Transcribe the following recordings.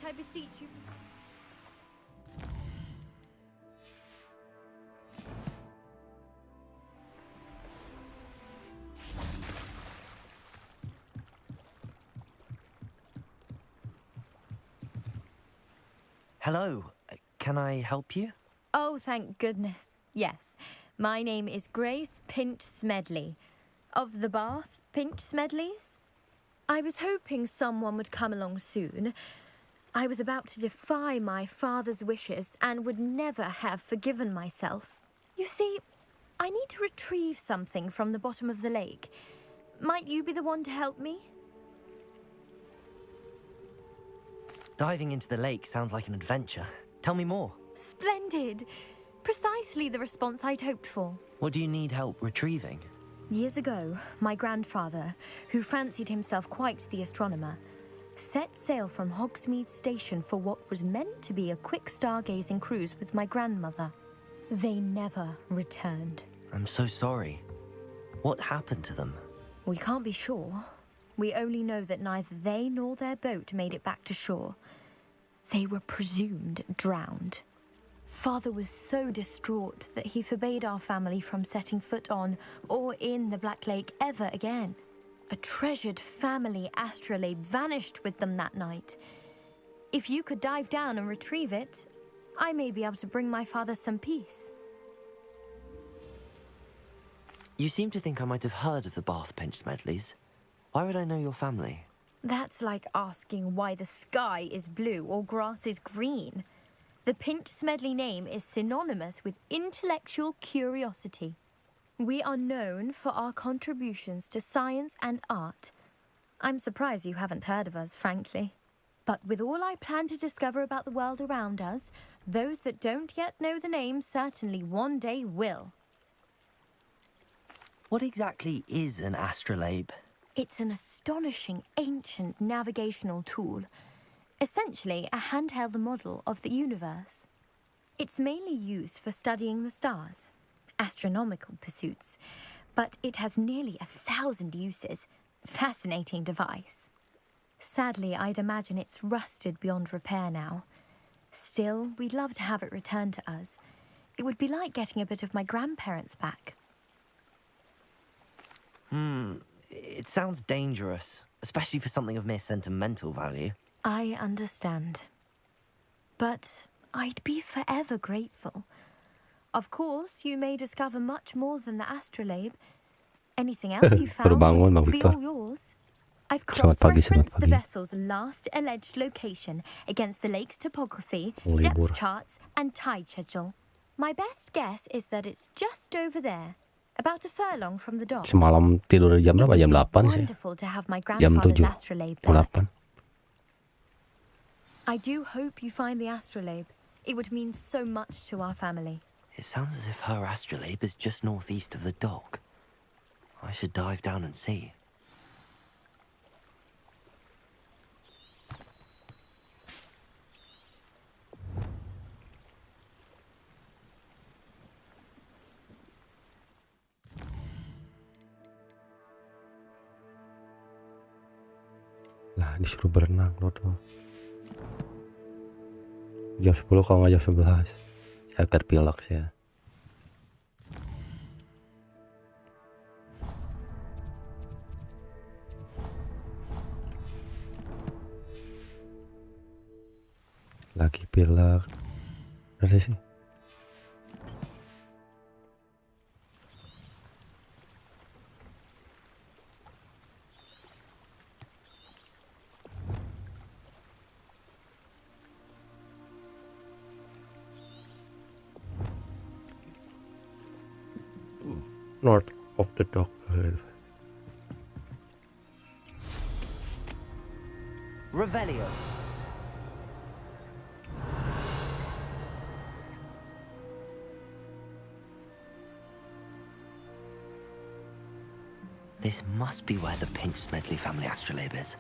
I beseech you. Hello, can I help you? Oh, thank goodness. Yes, my name is Grace Pinch Smedley, of the Bath Pinch Smedleys. I was hoping someone would come along soon. I was about to defy my father's wishes and would never have forgiven myself. You see, I need to retrieve something from the bottom of the lake. Might you be the one to help me? Diving into the lake sounds like an adventure. Tell me more. Splendid! Precisely the response I'd hoped for. What do you need help retrieving? Years ago, my grandfather, who fancied himself quite the astronomer, set sail from Hogsmeade Station for what was meant to be a quick stargazing cruise with my grandmother. They never returned. I'm so sorry. What happened to them? We can't be sure. We only know that neither they nor their boat made it back to shore. They were presumed drowned. Father was so distraught that he forbade our family from setting foot on or in the Black Lake ever again. A treasured family astrolabe vanished with them that night. If you could dive down and retrieve it, I may be able to bring my father some peace. You seem to think I might have heard of the Bath Pinch Smedleys. Why would I know your family? That's like asking why the sky is blue or grass is green. The Pinch Smedley name is synonymous with intellectual curiosity. We are known for our contributions to science and art. I'm surprised you haven't heard of us, frankly. But with all I plan to discover about the world around us, those that don't yet know the name certainly one day will. What exactly is an astrolabe? It's an astonishing ancient navigational tool. Essentially a handheld model of the universe. It's mainly used for studying the stars, astronomical pursuits, but it has nearly 1,000 uses. Fascinating device. Sadly, I'd imagine it's rusted beyond repair now. Still, we'd love to have it returned to us. It would be like getting a bit of my grandparents back. It sounds dangerous, especially for something of mere sentimental value. I understand. But I'd be forever grateful. Of course, you may discover much more than the astrolabe. Anything else you found bangun, Bang will be Victor. all yours. I've Selamat pagi, cross-referenced selamat the pagi. vessel's last alleged location against the lake's topography, Libur. depth charts, and tide schedule. My best guess is that it's just over there, about a furlong from the dock. Semalam tidur jam It berapa? would Jam be 8 sih. wonderful to have my Jam grandfather's 7. astrolabe Jam back. 8. I do hope you find the astrolabe. It would mean so much to our family. It sounds as if her astrolabe is just northeast of the dock. I should dive down and see. Lah, disuruh berenang lo tuh. Jam 10 kalau nggak jam 11. Saya agak pilek ya. Lagi pilek. Ada sih. North of the dock. Revelio. This must be where the Pinch Smedley family astrolabe is.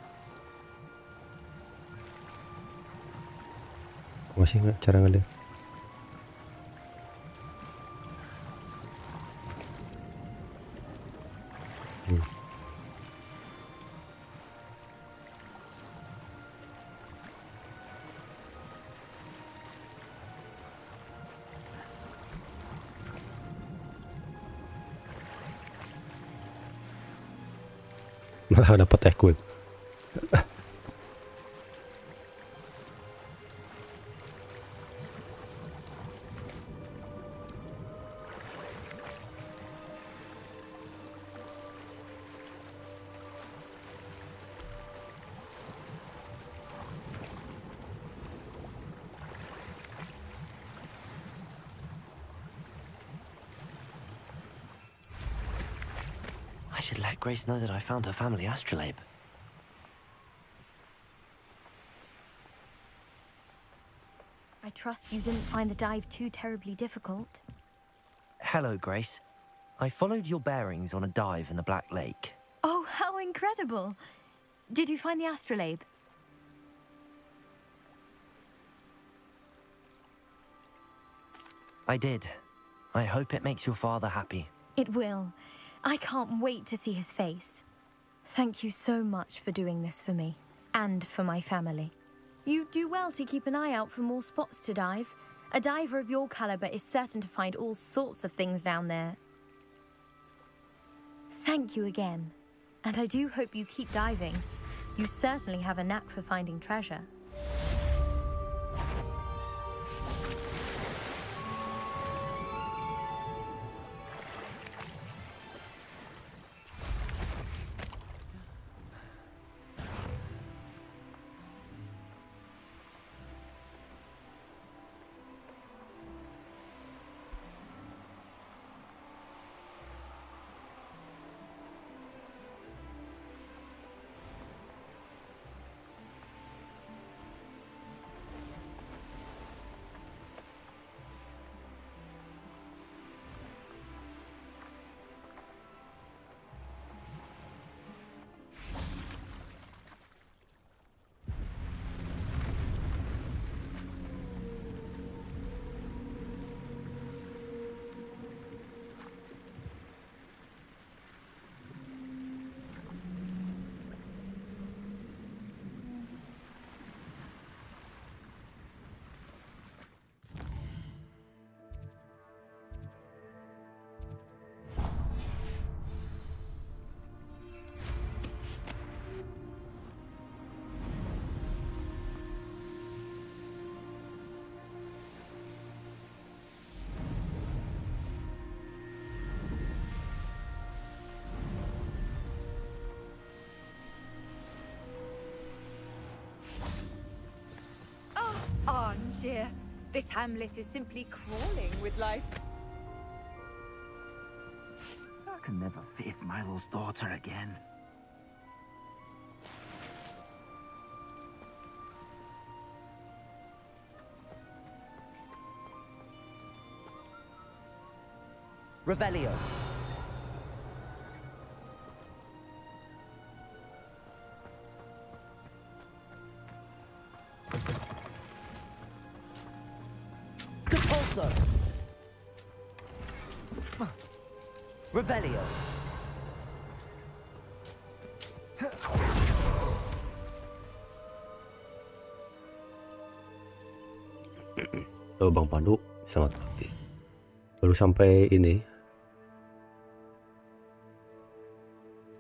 Masih nggak cara ngeliat? Malah dapat equip. I should let Grace know that I found her family astrolabe. I trust you didn't find the dive too terribly difficult. Hello, Grace. I followed your bearings on a dive in the Black Lake. Oh, how incredible! Did you find the astrolabe? I did. I hope it makes your father happy. It will. I can't wait to see his face. Thank you so much for doing this for me, and for my family. You do well to keep an eye out for more spots to dive. A diver of your caliber is certain to find all sorts of things down there. Thank you again. And I do hope you keep diving. You certainly have a knack for finding treasure. Angier, this hamlet is simply crawling with life. I can never face Milo's daughter again. Revelio. Compulso. Revelio. Oh, Bang Pandu, selamat pagi. Baru sampai ini.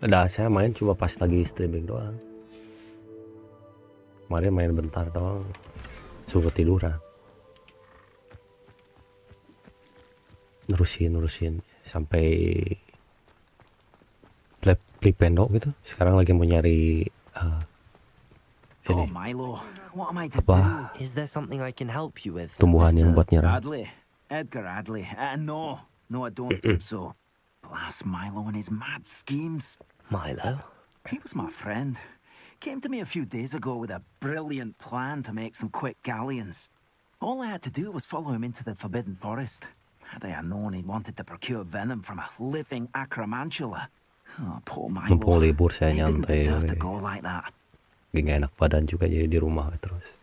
Ada saya main cuma pas lagi streaming doang. Kemarin main bentar doang. Suka tiduran. Nerusin sampai play pendok gitu. Sekarang lagi mau nyari Oh, ini Milo, what am I to apa do? Is there something I can help you with? tumbuhan yang Mr. buat nyerang. Adley, Edgar Adley. No, I don't think so. Blast Milo and his mad schemes. Milo? He was my friend. Came to me a few days ago with a brilliant plan to make some quick galleons. All I had to do was follow him into the Forbidden Forest. Had I known he wanted to procure venom from a living acromantula. Oh, poor Milo. Mumpung libur saya He didn't nyantai. deserve to go like that. Gak enak badan juga jadi di rumah terus.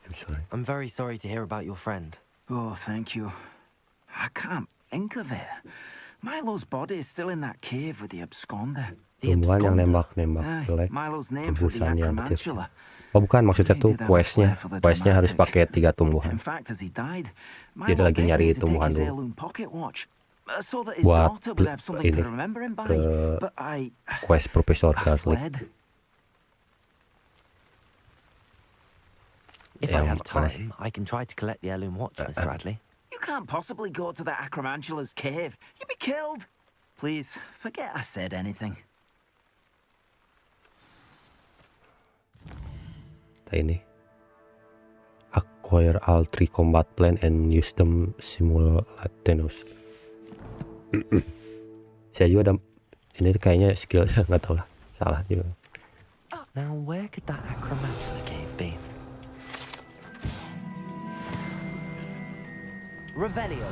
I'm sorry. I'm very sorry to hear about your friend. Oh, thank you. I can't think of it. Milo's body is still in that cave with the absconder. The Tumbuhan yang absconder. nembak jelek, Milo's name for the rebusan yang kecil-kecil. acromantula. Oh bukan, maksudnya tuh questnya harus pakai 3 tumbuhan. In fact, as he died, Dia Milo lagi begged nyari me to take tumbuhan his dulu. heirloom pocket watch. so that his buat daughter would have something to ini remember him by. ke But I quest Profesor Dudley fled. If I yang have mana sih? time, I can try to collect the heirloom watch, Mr. Radley. You can't possibly go to the Acromantula's cave. You'd be killed. Please, forget I said anything. Ini acquire all 3 combat plan and use them simultaneously. Saya juga ada ini tuh kayaknya skill nggak tahu lah, salah juga. Now, where could that Acromantula cave be? Revelio.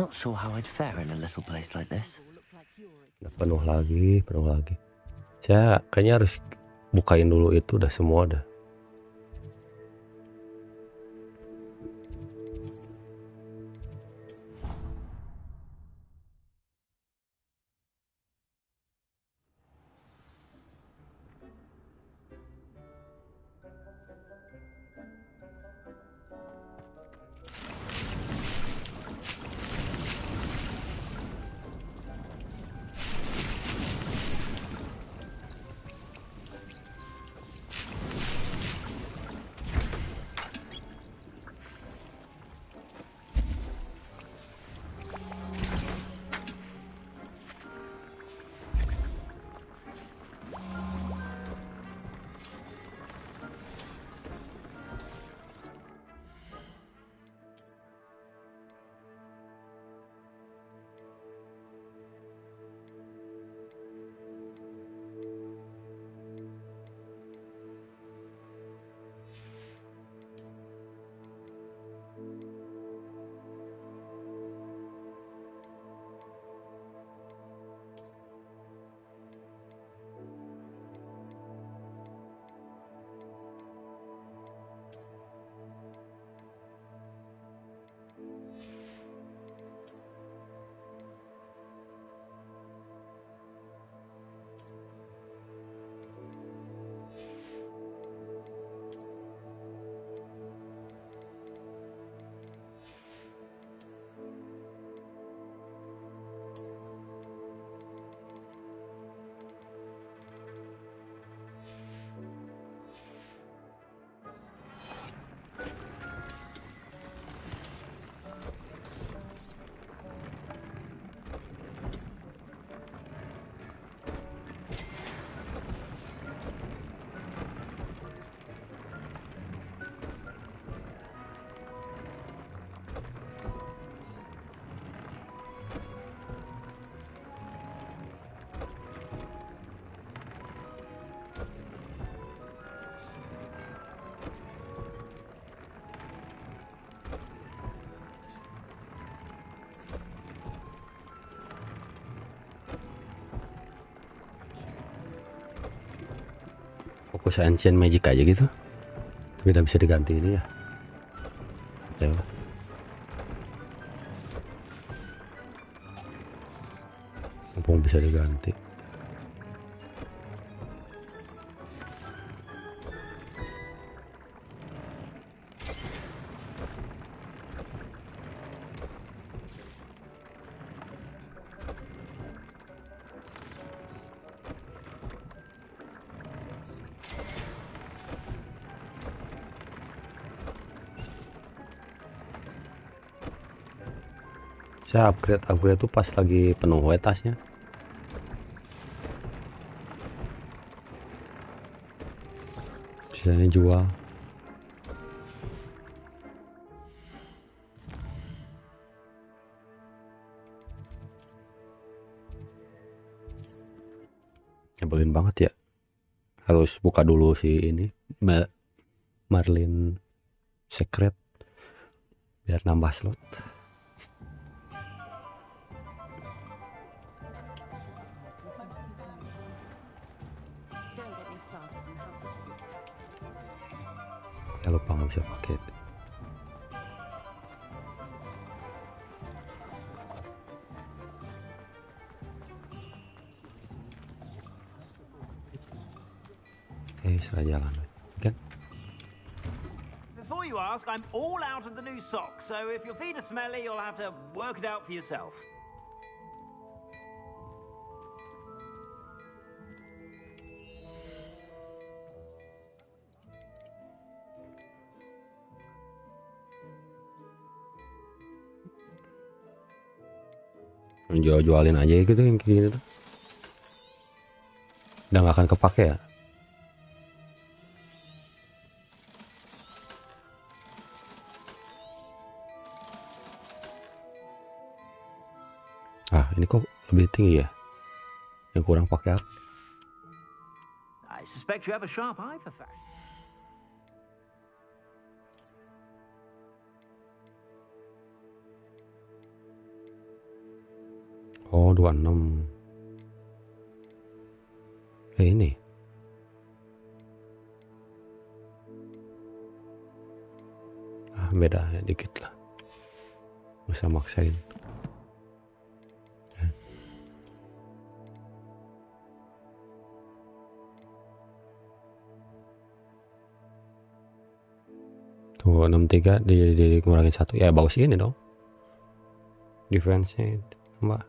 Not sure how I'd fare in a little place like this. Nah, penuh lagi. Saya kayaknya harus bukain dulu itu udah semua dah. Fokus ancient magic aja gitu, tapi tidak bisa diganti ini ya. Ya udah. Mumpung bisa diganti. Saya upgrade tuh pas lagi penuh tasnya. Sisanya jual. Nyebelin banget ya. Harus buka dulu si ini Marlin Secret biar nambah slot. Saya lupa nggak bisa pakai. Saya jalan. Kan? Before you ask, I'm all out of the new socks, so if your feet are smelly, you'll have to work it out for yourself. Jual-jualin aja gitu yang kayak gini tuh. Udah nggak akan kepake ya. Ini kok lebih tinggi ya? Yang kurang pakai apa? I suspect you have a sharp eye for fashion. Oh, 26. Ini. Beda ya dikit lah. Bisa maksain. Tuh 63 dikurangin 1. Ya bagus ini dong. Defense-nya tambah.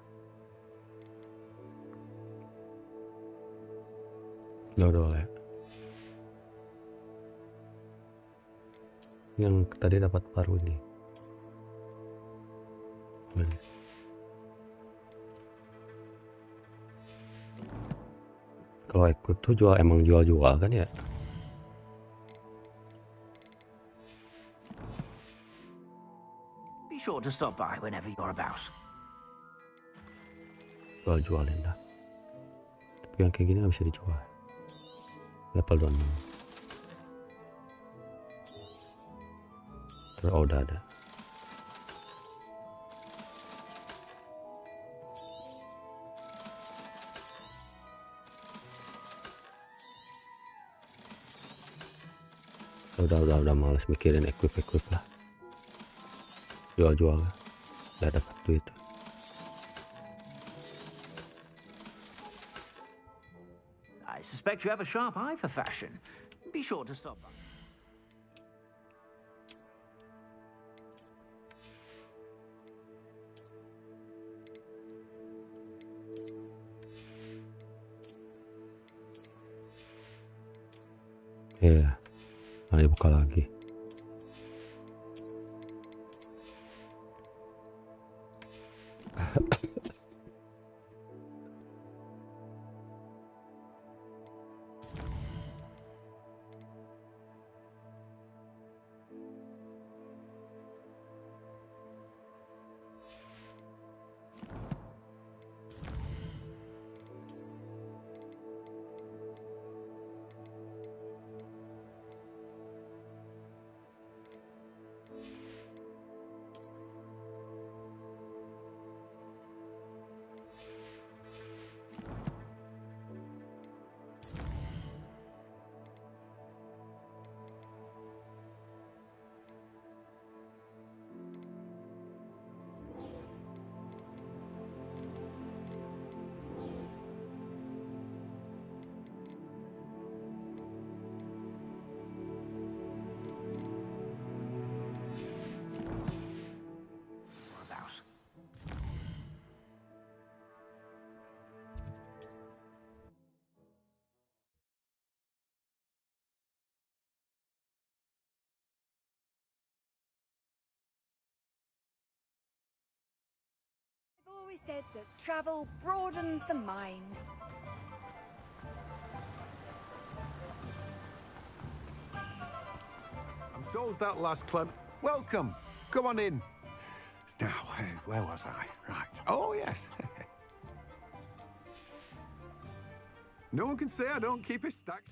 Dodol ya. Yang tadi dapat baru ini. Kalau equip tuh emang jual-jual kan ya? Be sure to stop by whenever you're about. Jual-jualin dah. Tapi yang kayak gini nggak bisa dijual. Level 26. Terus udah ada. Udah males mikirin equip lah. Jual lah. Udah dapat duit. I suspect you have a sharp eye for fashion. Be sure to stop by. Iya. Mari buka lagi. I've always said that travel broadens the mind. I'm told that last club. Welcome. Come on in. Now, where was I? Right. Oh, yes. No one can say I don't keep it stacked.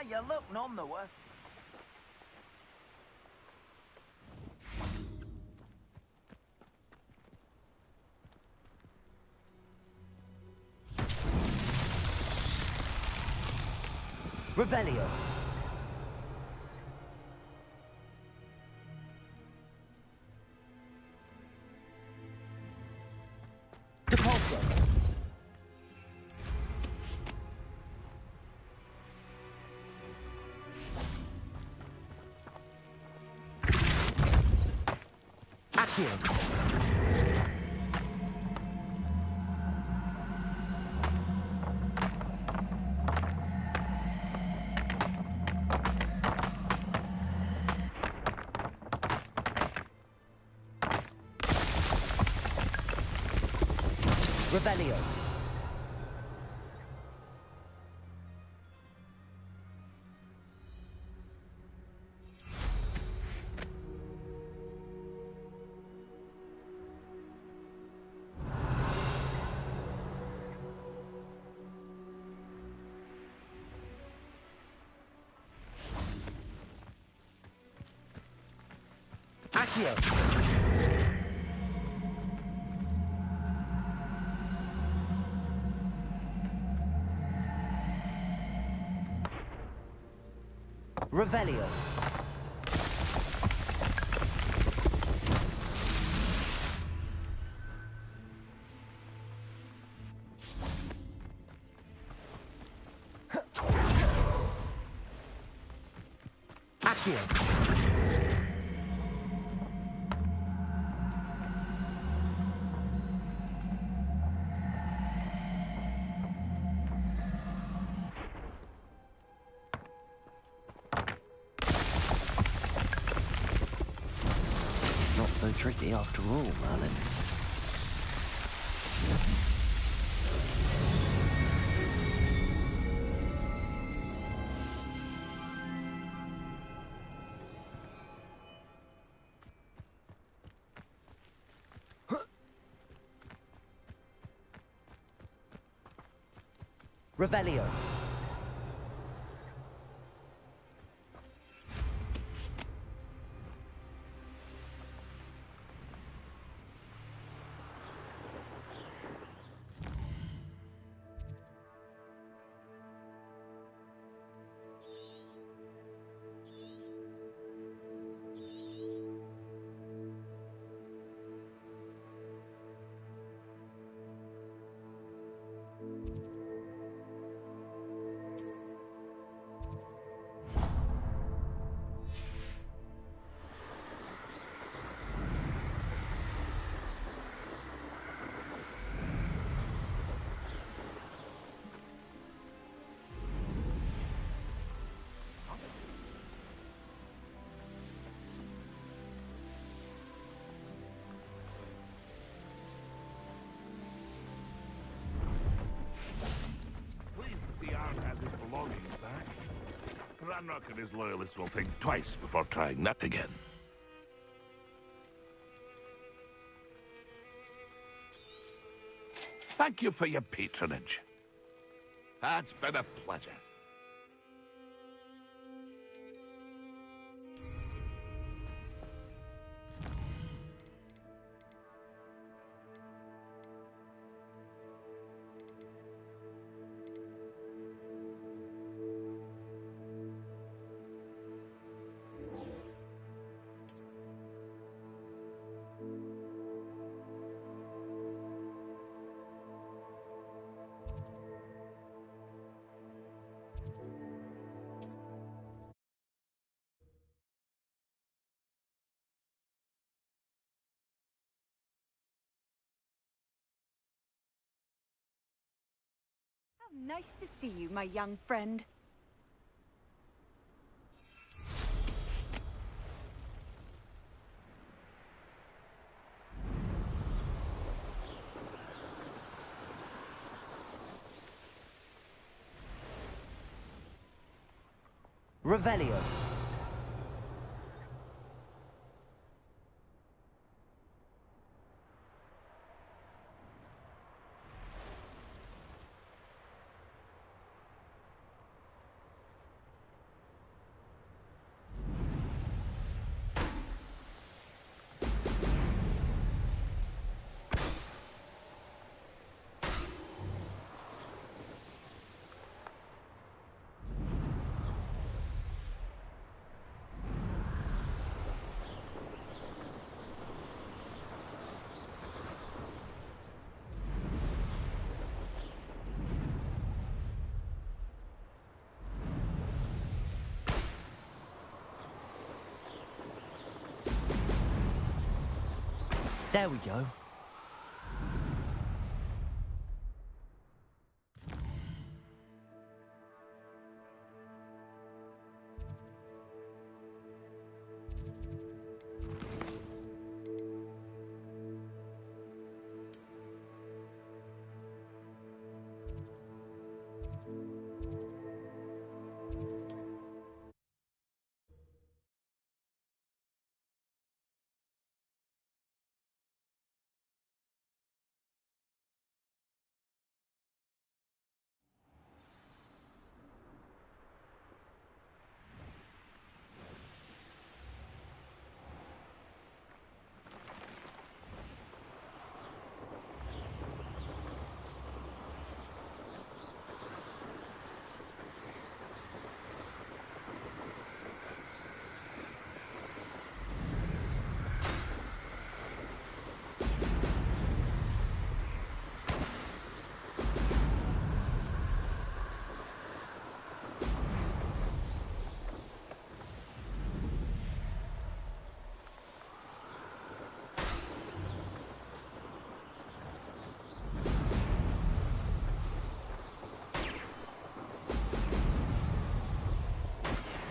You look none the worse. Revelio. Depulso. Accio. Revelio. Accio. Revelio. Accio. Not so tricky after all, Merlin. Revelio. belongings back. Ranrock and his loyalists will think twice before trying that again. Thank you for your patronage. It's been a pleasure. How nice to see you, my young friend. Revelio. There we go.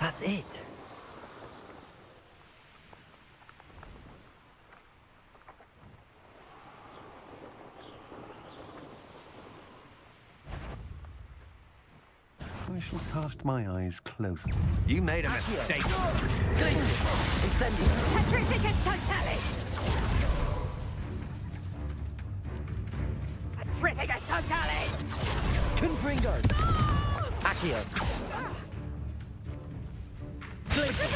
That's it. I shall cast my eyes close. You made a mistake. Glacius, incendio. Petrificus totalis! Petrificus totalis! Confringo. Accio. Glacius.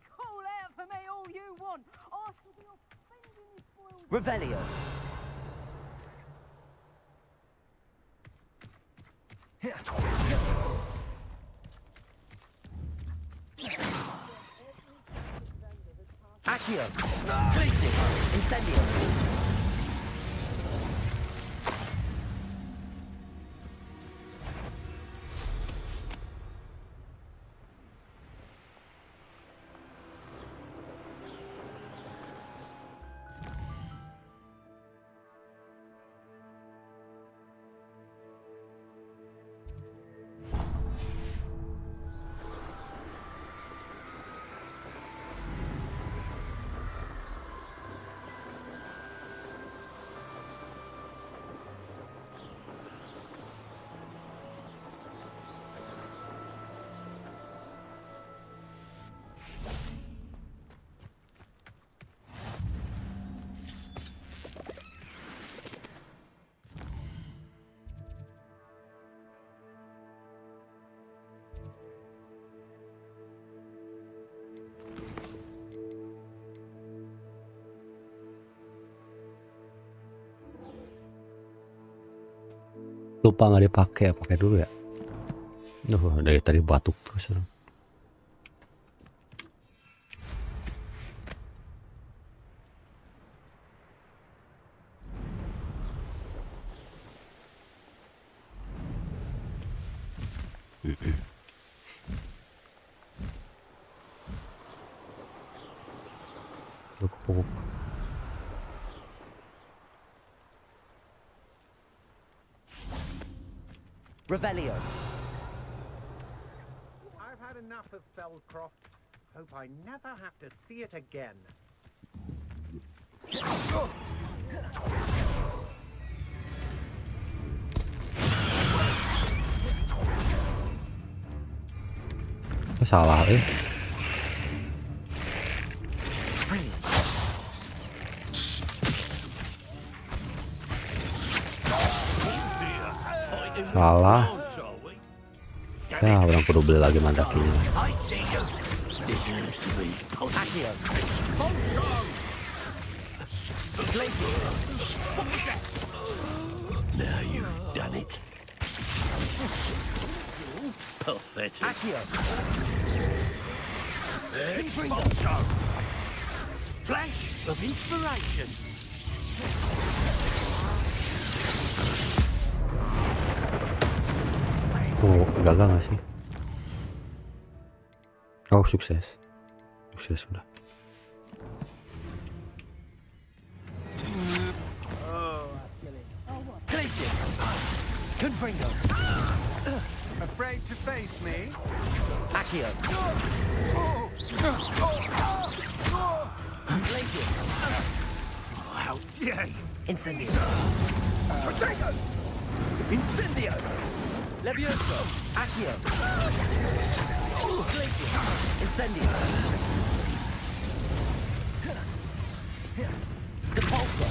Call out for me all you want. I shall be offending this spoiled... Revelio. Accio. Glacius. Incendio. Lupa nggak dipakai, pakai dulu ya. Dari tadi batuk terus. Pukul. Revelio. I've had enough of Felcroft. Hope I never have to see it again. Salah salah. Ya, orang perlu beli lagi mandakinya. Now you've done it. Pathetic. Expulso. Flash of inspiration. Oh, gagal gak sih? Oh, sukses. Sukses sudah. Glacius! Confringo! Afraid to face me? Accio! Glacius! How dare you! Incendio! Potato! Incendio! Levioso! Accio! Glacius! Incendio! Depulso!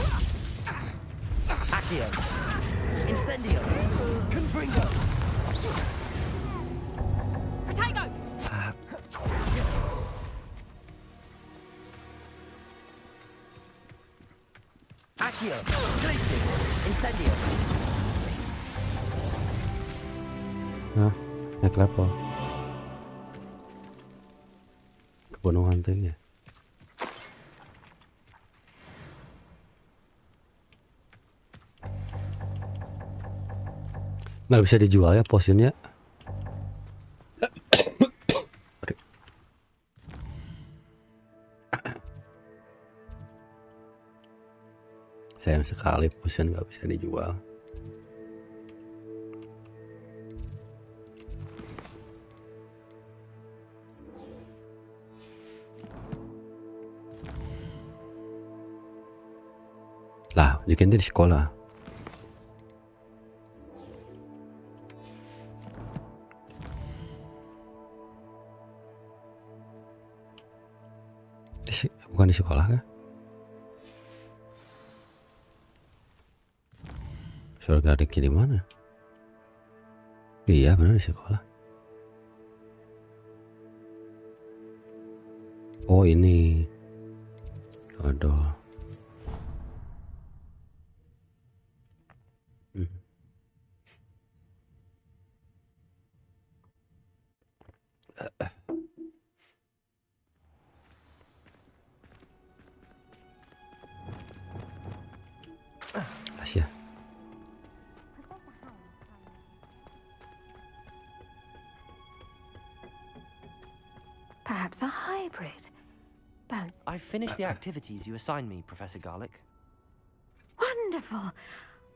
Accio! Incendio! Confringo! Potato! Accio! Glacius! Incendio! Nah, naik level. Kebunuh hunting ya. Nggak bisa dijual ya potionnya. Sayang sekali potion nggak bisa dijual. Lah, bikin di sekolah. Bukan di sekolah kan? Surga Riki di mana? Iya benar di sekolah. Oh ini. Aduh. Asia. Perhaps a hybrid. Bones. I've finished the activities you assigned me, Professor Garlic. Wonderful.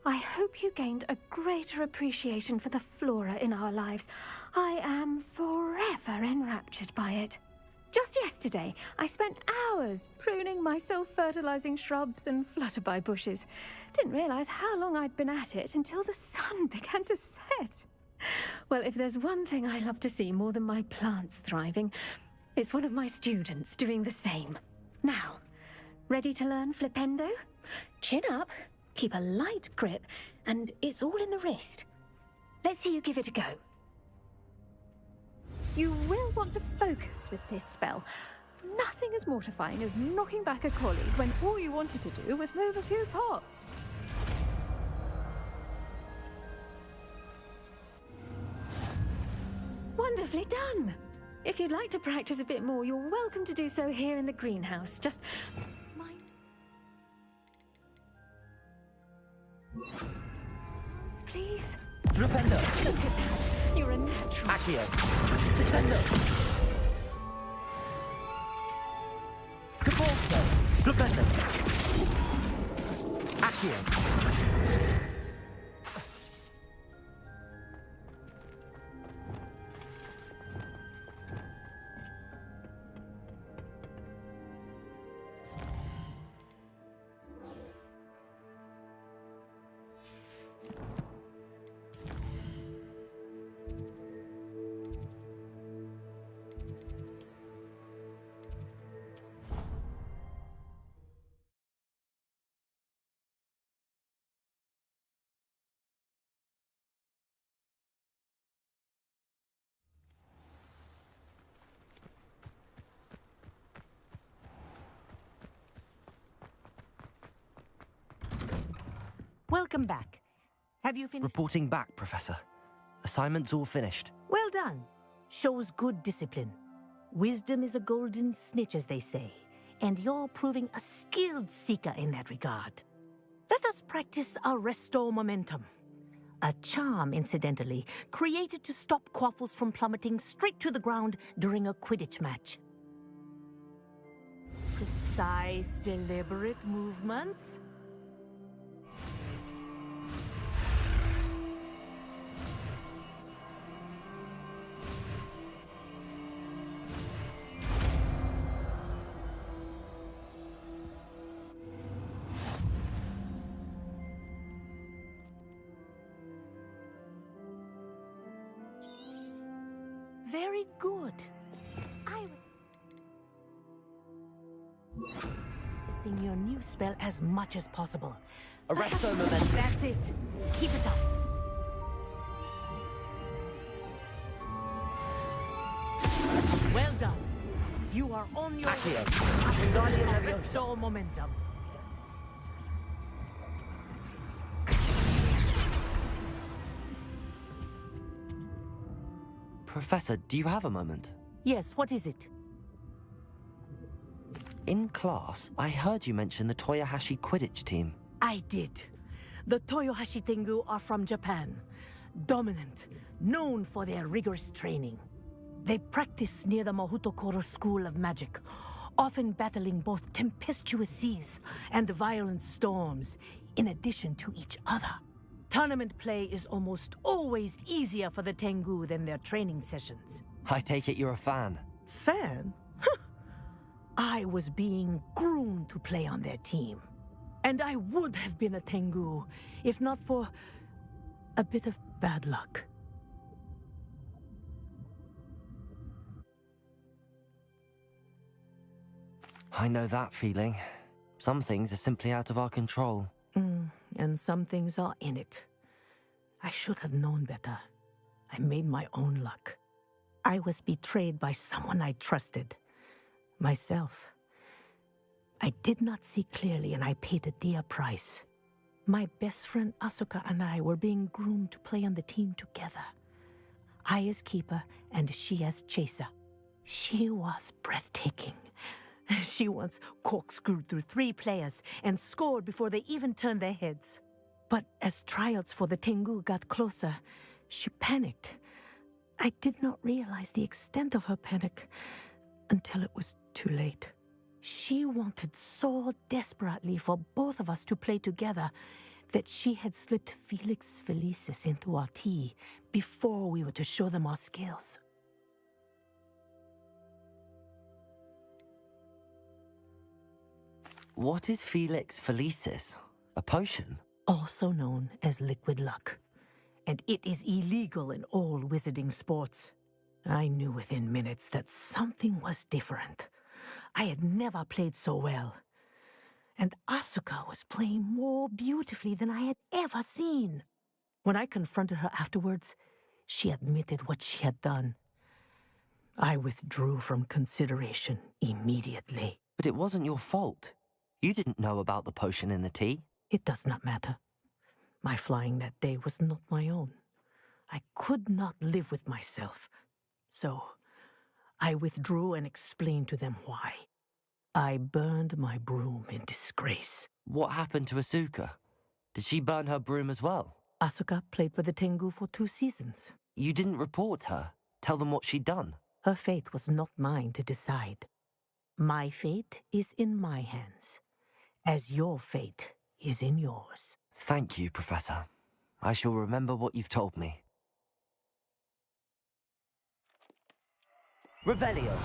I hope you gained a greater appreciation for the flora in our lives. I am forever enraptured by it. Just yesterday, I spent hours pruning my self-fertilizing shrubs and flutterby bushes. Didn't realize how long I'd been at it until the sun began to set. Well, if there's one thing I love to see more than my plants thriving, it's one of my students doing the same. Now, ready to learn Flipendo? Chin up, keep a light grip, and it's all in the wrist. Let's see you give it a go. You will want to focus with this spell. Nothing as mortifying as knocking back a colleague when all you wanted to do was move a few pots. Wonderfully done! If you'd like to practice a bit more, you're welcome to do so here in the greenhouse. Just mind... Please? Flipendo! Look at that. You're a natural. Accio! Descendo! Depulso! Flipendo! Accio! Welcome back. Have you finished? Reporting back, Professor. Assignment's all finished. Well done. Shows good discipline. Wisdom is a golden snitch, as they say, and you're proving a skilled seeker in that regard. Let us practice our restore momentum. A charm, incidentally, created to stop quaffles from plummeting straight to the ground during a Quidditch match. Precise, deliberate movements. Very good. Practicing your new spell as much as possible. Arresto momentum. That's it. Keep it up. Well done. You are on your way. Arresto momentum. Professor, do you have a moment? Yes, what is it? In class, I heard you mention the Toyohashi Quidditch team. I did. The Toyohashi Tengu are from Japan. Dominant, known for their rigorous training. They practice near the Mahutokoro School of Magic, often battling both tempestuous seas and violent storms, in addition to each other. Tournament play is almost always easier for the Tengu than their training sessions. I take it you're a fan. Fan? I was being groomed to play on their team. And I would have been a Tengu, if not for a bit of bad luck. I know that feeling. Some things are simply out of our control. And some things are in it. I should have known better. I made my own luck. I was betrayed by someone I trusted. Myself. I did not see clearly, and I paid a dear price. My best friend Asuka and I were being groomed to play on the team together. I as keeper, and she as chaser. She was breathtaking. She once corkscrewed through 3 players and scored before they even turned their heads. But as tryouts for the Tengu got closer, she panicked. I did not realize the extent of her panic until it was too late. She wanted so desperately for both of us to play together that she had slipped Felix Felicis into our tea before we were to show them our skills. What is Felix Felicis? A potion? Also known as liquid luck. And it is illegal in all wizarding sports. I knew within minutes that something was different. I had never played so well. And Asuka was playing more beautifully than I had ever seen. When I confronted her afterwards, she admitted what she had done. I withdrew from consideration immediately. But it wasn't your fault. You didn't know about the potion in the tea. It does not matter. My flying that day was not my own. I could not live with myself. So, I withdrew and explained to them why. I burned my broom in disgrace. What happened to Asuka? Did she burn her broom as well? Asuka played for the Tengu for 2 seasons. You didn't report her? Tell them what she'd done? Her fate was not mine to decide. My fate is in my hands, as your fate is in yours. Thank you, Professor. I shall remember what you've told me. Revelio.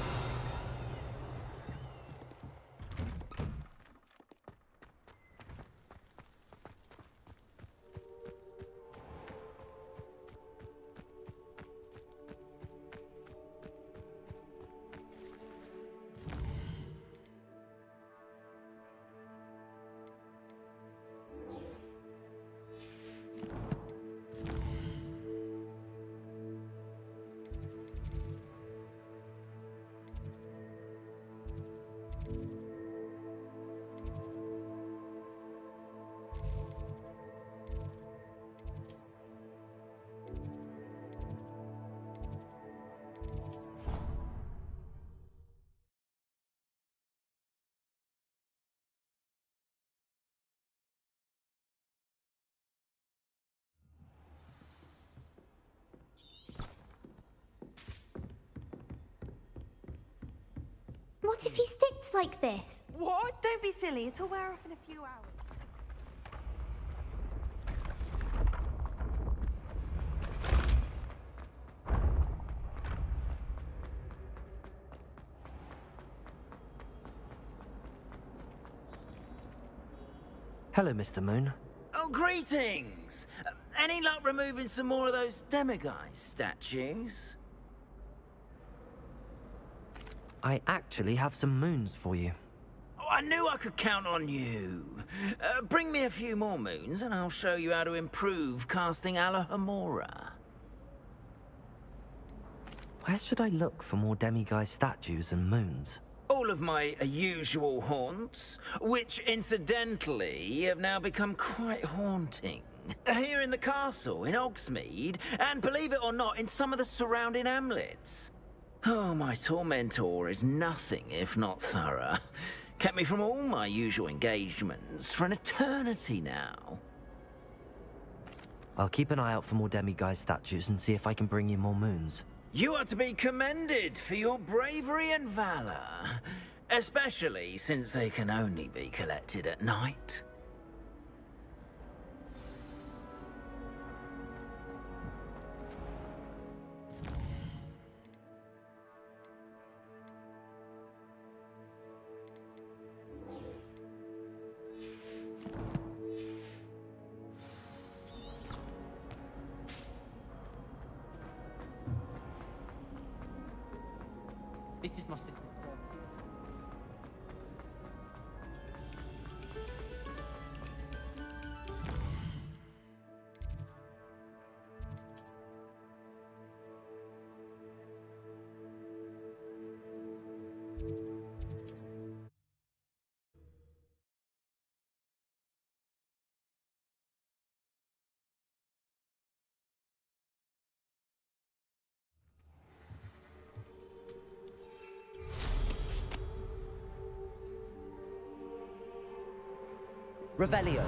What if he sticks like this? What? Don't be silly. It'll wear off in a few hours. Hello, Mr. Moon. Oh, greetings! Any luck removing some more of those demiguise statues? I actually have some moons for you. Oh, I knew I could count on you. Bring me a few more moons and I'll show you how to improve casting Alohomora. Where should I look for more demiguise statues and moons? All of my usual haunts, which incidentally have now become quite haunting. Here in the castle, in Hogsmeade, and believe it or not, in some of the surrounding hamlets. Oh, my tormentor is nothing if not thorough. Kept me from all my usual engagements for an eternity now. I'll keep an eye out for more demiguise statues and see if I can bring you more moons. You are to be commended for your bravery and valor, especially since they can only be collected at night. This is my sister. Revelio.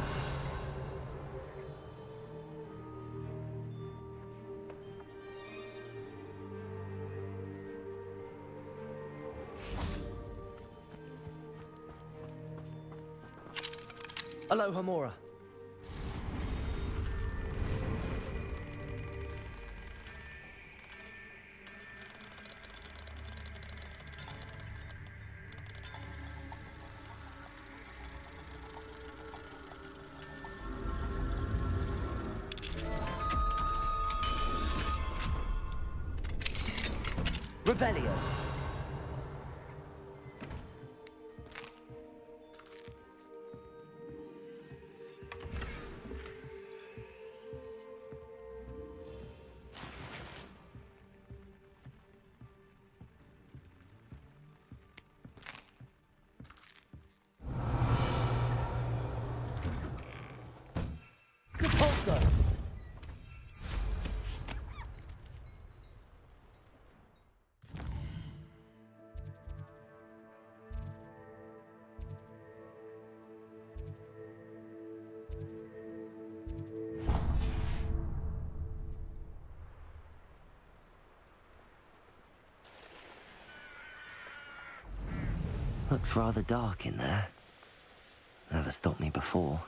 Alohomora. Revelio. Repulsor. Looks rather dark in there. Never stopped me before.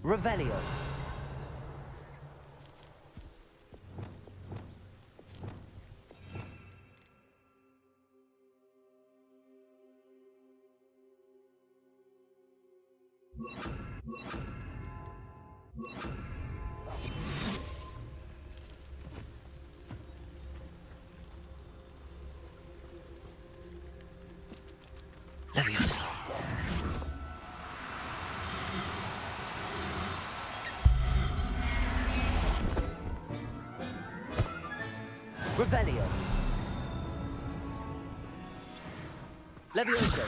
Revelio. Leviosa. Revelio. Leviosa.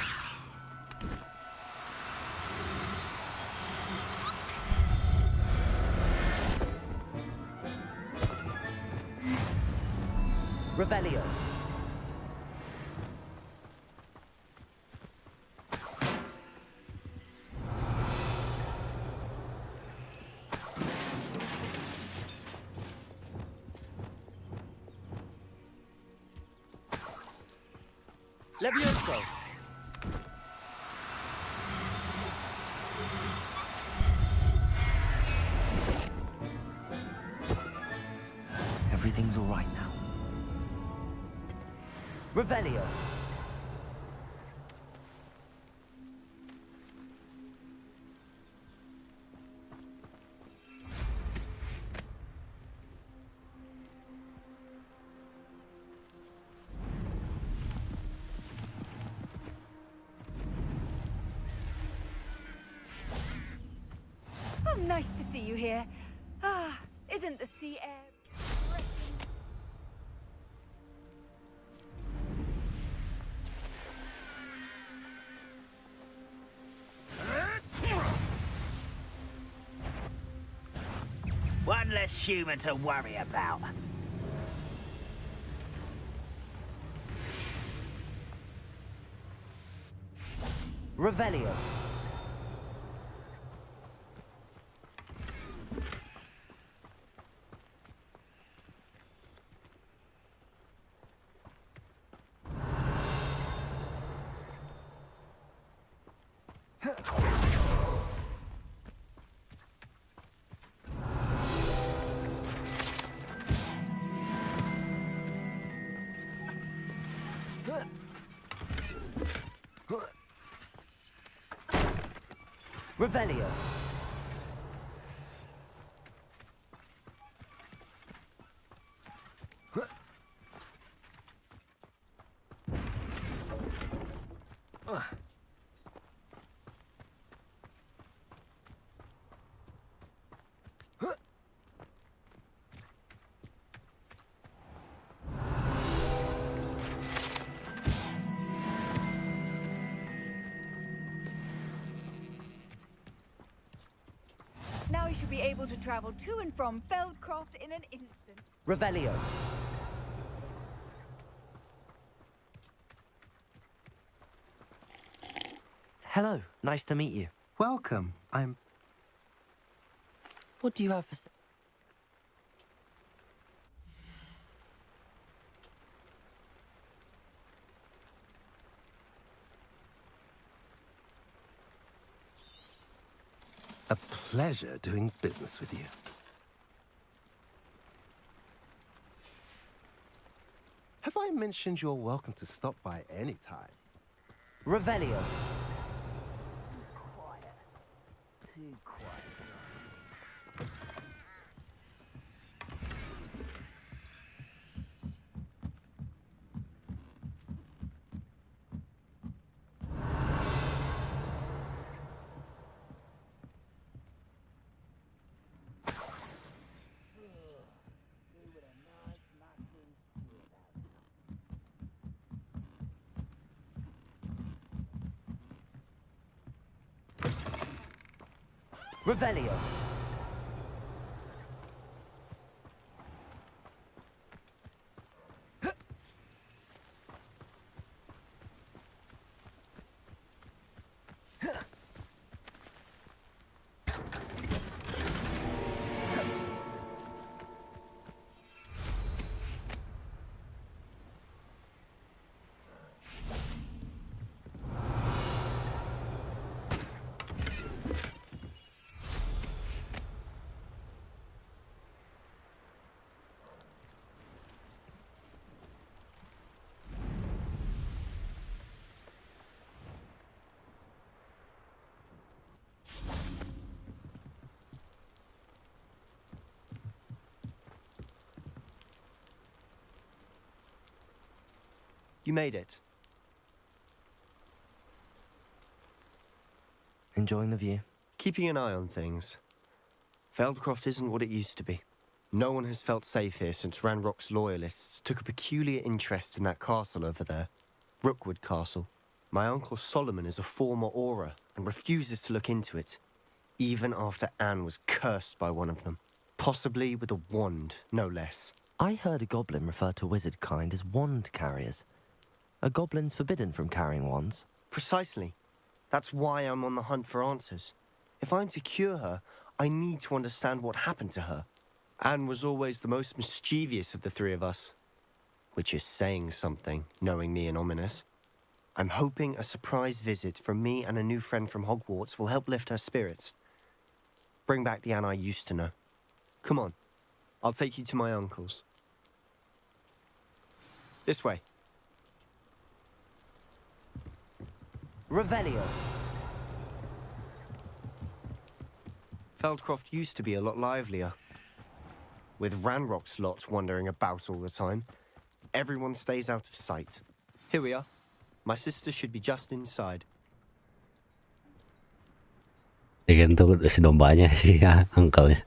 Revelio. Levioso. Everything's all right now. Revelio. Oh, nice to see you here. Ah, isn't the sea air refreshing? One less human to worry about. Revelio. Revelio. Now you should be able to travel to and from Feldcroft in an instant. Revelio. Hello, nice to meet you. Welcome. What do you have for... A pleasure doing business with you. Have I mentioned you're welcome to stop by any time? Revelio. Quiet. Too quiet. Revelio. You made it. Enjoying the view? Keeping an eye on things. Feldcroft isn't what it used to be. No one has felt safe here since Ranrock's loyalists took a peculiar interest in that castle over there. Rookwood Castle. My uncle Solomon is a former Auror and refuses to look into it, even after Anne was cursed by one of them. Possibly with a wand, no less. I heard a goblin refer to wizard kind as wand carriers. Are goblins forbidden from carrying wands? Precisely. That's why I'm on the hunt for answers. If I'm to cure her, I need to understand what happened to her. Anne was always the most mischievous of the three of us. Which is saying something, knowing me and Ominous. I'm hoping a surprise visit from me and a new friend from Hogwarts will help lift her spirits. Bring back the Anne I used to know. Come on, I'll take you to my uncle's. This way. Revelio. Feldcroft used to be a lot livelier. With Ranrock's lot wandering about all the time, everyone stays out of sight. Here we are. My sister should be just inside. Ya kan tuh si dombanya si uncle-nya.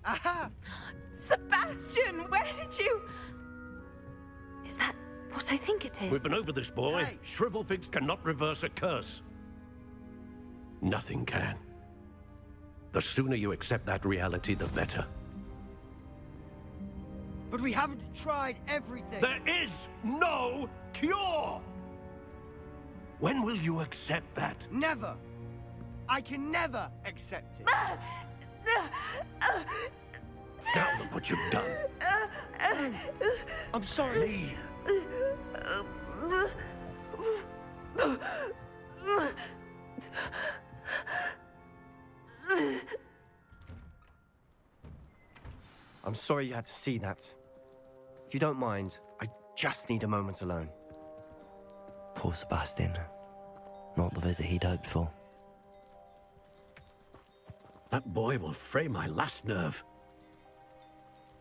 Aha! Sebastian, where did you... Is that what I think it is? We've been over this, boy. Hey. Shrivelfigs cannot reverse a curse. Nothing can. The sooner you accept that reality, the better. But we haven't tried everything. There is no cure! When will you accept that? Never. I can never accept it. Now look what you've done. I'm sorry. I'm sorry you had to see that. If you don't mind, I just need a moment alone. Poor Sebastian. Not the visit he'd hoped for. That boy will fray my last nerve.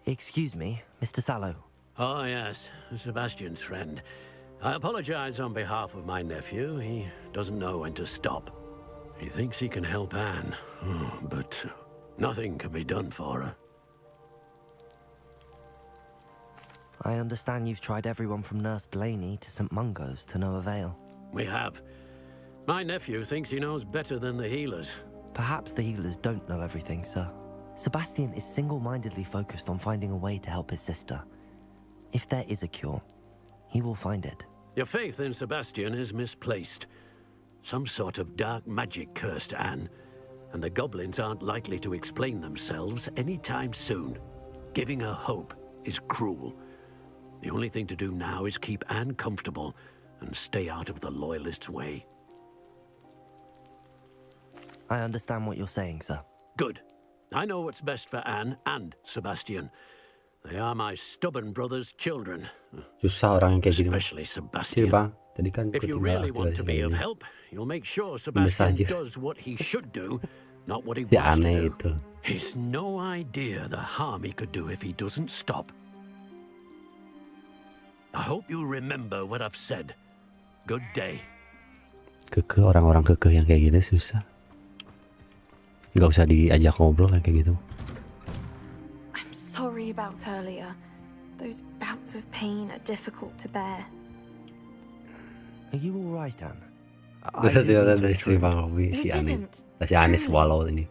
Excuse me, Mr. Sallow. Oh, yes, Sebastian's friend. I apologize on behalf of my nephew. He doesn't know when to stop. He thinks he can help Anne, but nothing can be done for her. I understand you've tried everyone from Nurse Blaney to St. Mungo's to no avail. We have. My nephew thinks he knows better than the healers. Perhaps the healers don't know everything, sir. Sebastian is single-mindedly focused on finding a way to help his sister. If there is a cure, he will find it. Your faith in Sebastian is misplaced. Some sort of dark magic cursed Anne, and the goblins aren't likely to explain themselves anytime soon. Giving her hope is cruel. The only thing to do now is keep Anne comfortable and stay out of the Loyalists' way. I understand what you're saying, sir. Good. I know what's best for Anne and Sebastian. They are my stubborn brother's children. Susah orang yang kayak gini. Especially Sini Sebastian. bang, tadi kan If you ketinggalan really want to aktivasi be of ini. help, you'll make sure Sebastian saja. does what he should do, not what he Si wants to aneh do. itu. He's no idea the harm he could do if he doesn't stop. I hope you remember what I've said. Good day. Kekeh, orang-orang kekeh yang kayak gini susah. Nggak usah diajak ngobrol yang kayak gitu. I'm sorry about earlier. Those bouts of pain are difficult to bear. Are you all right, Anne? Ternyata dari istri Bang Robi si aneh. Si aneh swallow ini.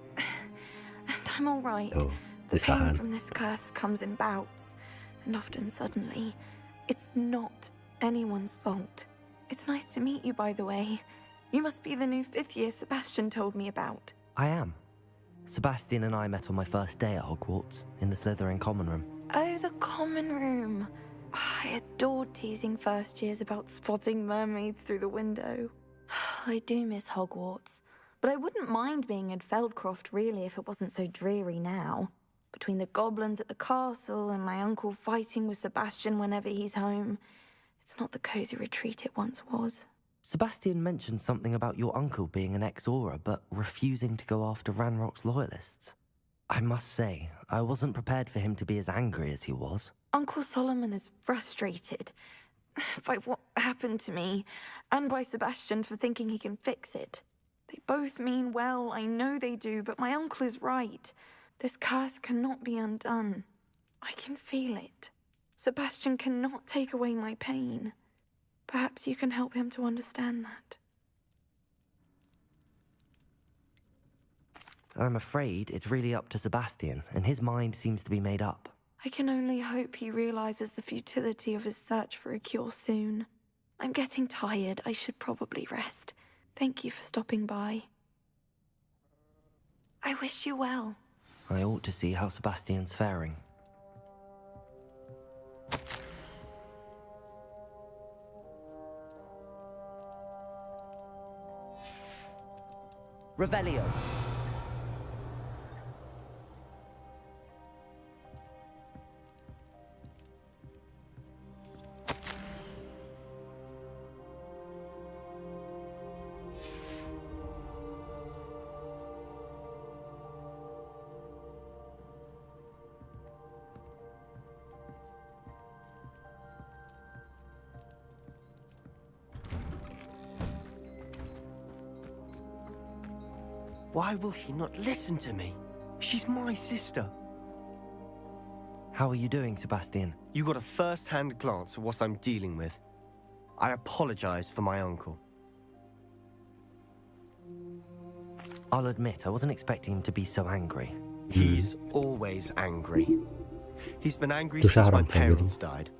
And I'm all right. Tuh, The pain desahan. from this curse comes in bouts, and often suddenly. It's not anyone's fault. It's nice to meet you, by the way. You must be the new 5th year Sebastian told me about. I am. Sebastian and I met on my first day at Hogwarts, in the Slytherin common room. Oh, the common room. I adored teasing first years about spotting mermaids through the window. I do miss Hogwarts, but I wouldn't mind being in Feldcroft really if it wasn't so dreary now. Between the goblins at the castle and my uncle fighting with Sebastian whenever he's home, it's not the cozy retreat it once was. Sebastian mentioned something about your uncle being an ex-Auror, but refusing to go after Ranrock's loyalists. I must say, I wasn't prepared for him to be as angry as he was. Uncle Solomon is frustrated by what happened to me, and by Sebastian for thinking he can fix it. They both mean well, I know they do, but my uncle is right. This curse cannot be undone. I can feel it. Sebastian cannot take away my pain. Perhaps you can help him to understand that. I'm afraid it's really up to Sebastian, and his mind seems to be made up. I can only hope he realizes the futility of his search for a cure soon. I'm getting tired. I should probably rest. Thank you for stopping by. I wish you well. I ought to see how Sebastian's faring. Revelio. Why will he not listen to me? She's my sister. How are you doing, Sebastian? You got a first-hand glance at what I'm dealing with. I apologize for my uncle. I'll admit, I wasn't expecting him to be so angry. He's always angry. He's been angry since my parents died.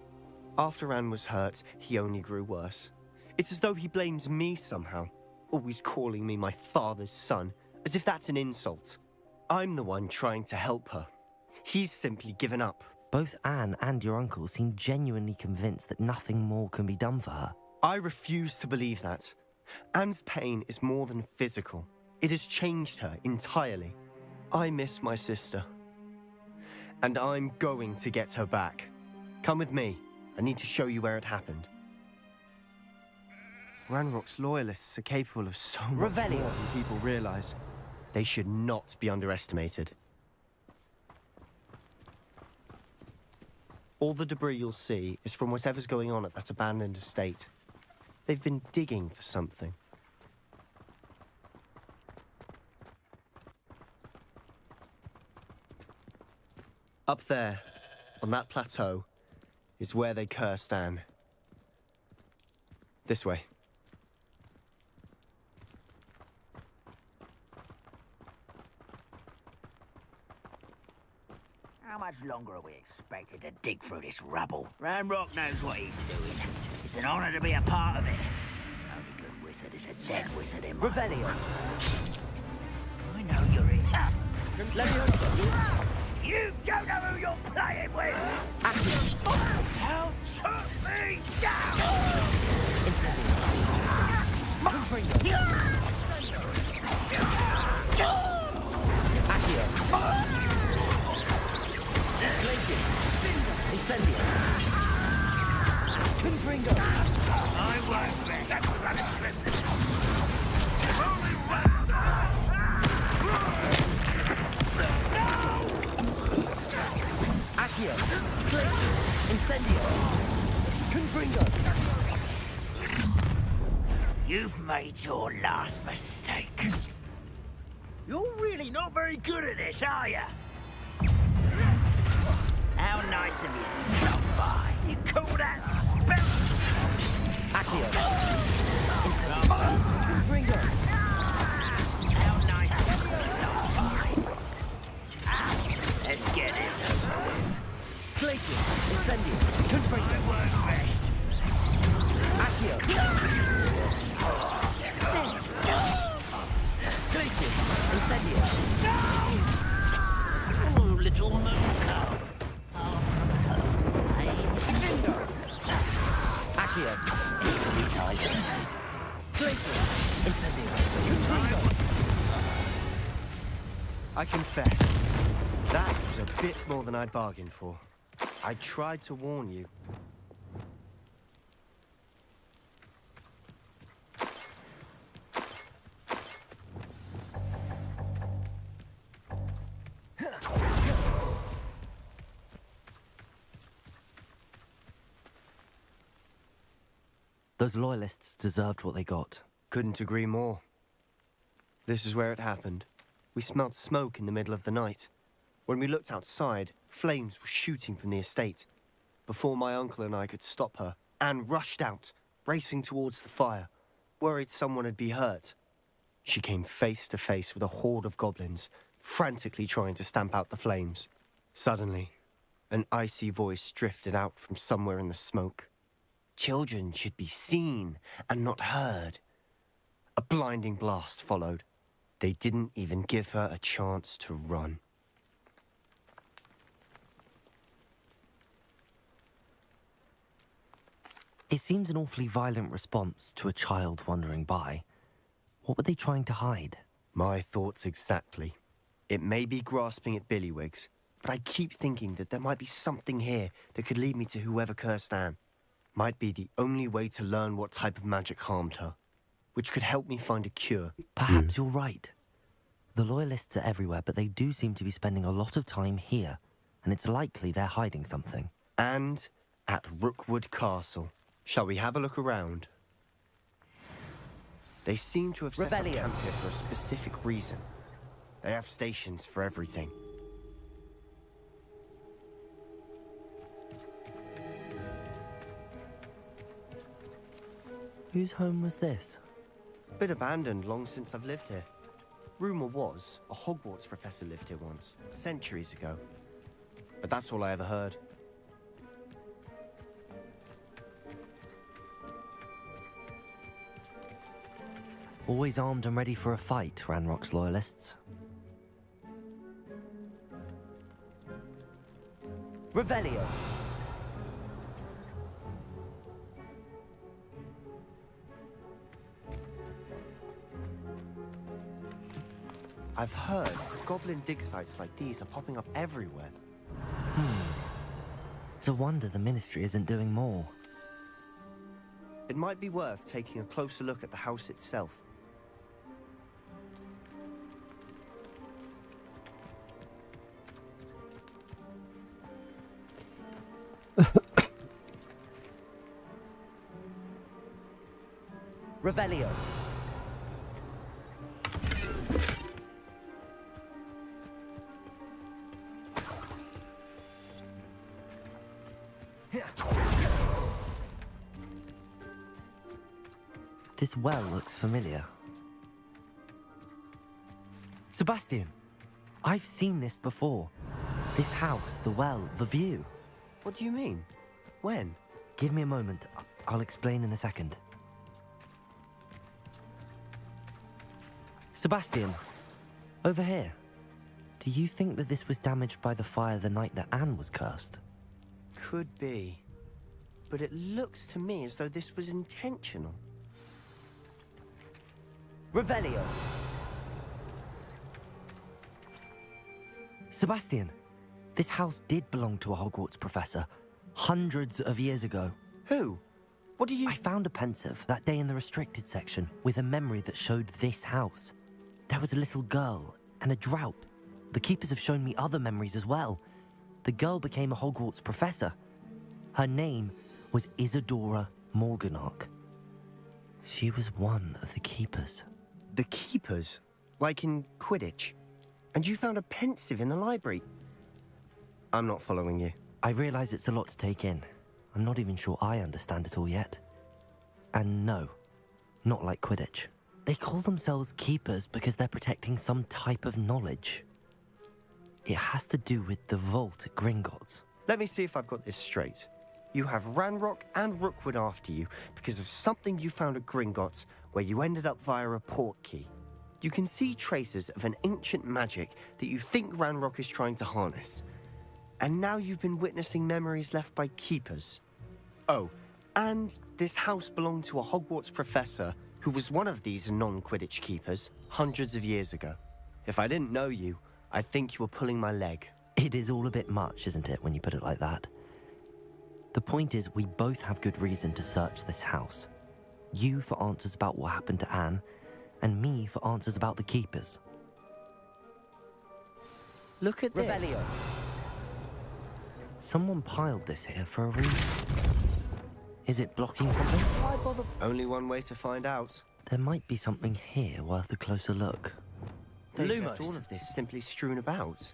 After Anne was hurt, he only grew worse. It's as though he blames me somehow, always calling me my father's son, as if that's an insult. I'm the one trying to help her. He's simply given up. Both Anne and your uncle seem genuinely convinced that nothing more can be done for her. I refuse to believe that. Anne's pain is more than physical. It has changed her entirely. I miss my sister. And I'm going to get her back. Come with me. I need to show you where it happened. Ranrock's loyalists are capable of so much more than people realize. They should not be underestimated. All the debris you'll see is from whatever's going on at that abandoned estate. They've been digging for something. Up there, on that plateau, is where they cursed Anne. This way. How much longer are we expected to dig through this rubble? Ranrock knows what he's doing. It's an honor to be a part of it. Only good wizard is a dead wizard in my Revelio. I know you're in. You don't know who you're playing with! Don't shoot me down! I won't bet. That was unimpressive. Only one. Accio. Glacius. Incendio. Confringo. You've made your last mistake. You're really not very good at this, are you? How nice of you to stop by. You call that spell? Accio. Incendio. Confringo. How nice of you to stop by. Let's get this over with. Glacius. Incendio. Confringo. I work best. Accio. Glacius. Incendio. Oh, little moon cow. Accio. Glacius. Incendio. Confringo. I confess, that was a bit more than I'd bargained for. I tried to warn you. Those loyalists deserved what they got. Couldn't agree more. This is where it happened. We smelled smoke in the middle of the night. When we looked outside, flames were shooting from the estate. Before my uncle and I could stop her, Anne rushed out, racing towards the fire, worried someone had been hurt. She came face to face with a horde of goblins, frantically trying to stamp out the flames. Suddenly, an icy voice drifted out from somewhere in the smoke. Children should be seen and not heard. A blinding blast followed. They didn't even give her a chance to run. It seems an awfully violent response to a child wandering by. What were they trying to hide? My thoughts exactly. It may be grasping at Billywigs, but I keep thinking that there might be something here that could lead me to whoever cursed Anne. Might be the only way to learn what type of magic harmed her, which could help me find a cure. Perhaps you're right. The Loyalists are everywhere, but they do seem to be spending a lot of time here, and it's likely they're hiding something. And at Rookwood Castle. Shall we have a look around? They seem to have set up camp here for a specific reason. They have stations for everything. Whose home was this? Been abandoned long since I've lived here. Rumour was a Hogwarts professor lived here once, centuries ago. But that's all I ever heard. Always armed and ready for a fight, Ranrock's Loyalists. Revelio. I've heard goblin dig sites like these are popping up everywhere. It's a wonder the Ministry isn't doing more. It might be worth taking a closer look at the house itself. Revelio. This well looks familiar. Sebastian, I've seen this before. This house, the well, the view. What do you mean? When? Give me a moment. I'll explain in a second. Sebastian, over here. Do you think that this was damaged by the fire the night that Anne was cursed? Could be. But it looks to me as though this was intentional. Revelio. Sebastian, this house did belong to a Hogwarts professor hundreds of years ago. Who? What do you... I found a pensive that day in the restricted section with a memory that showed this house. There was a little girl and a drought. The keepers have shown me other memories as well. The girl became a Hogwarts professor. Her name was Isadora Morganach. She was one of the keepers. The keepers? Like in Quidditch? And you found a pensive in the library? I'm not following you. I realize it's a lot to take in. I'm not even sure I understand it all yet. And no, not like Quidditch. They call themselves keepers because they're protecting some type of knowledge. It has to do with the vault at Gringotts. Let me see if I've got this straight. You have Ranrock and Rookwood after you because of something you found at Gringotts where you ended up via a port key. You can see traces of an ancient magic that you think Ranrock is trying to harness. And now you've been witnessing memories left by keepers. Oh, and this house belonged to a Hogwarts professor who was one of these non-Quidditch keepers hundreds of years ago. If I didn't know you, I'd think you were pulling my leg. It is all a bit much, isn't it, when you put it like that? The point is, we both have good reason to search this house. You for answers about what happened to Anne, and me for answers about the keepers. Look at this. Revelio. Someone piled this here for a reason. Is it blocking something? Why bother? Only one way to find out. There might be something here worth a closer look. They Lumos. left all of this simply strewn about.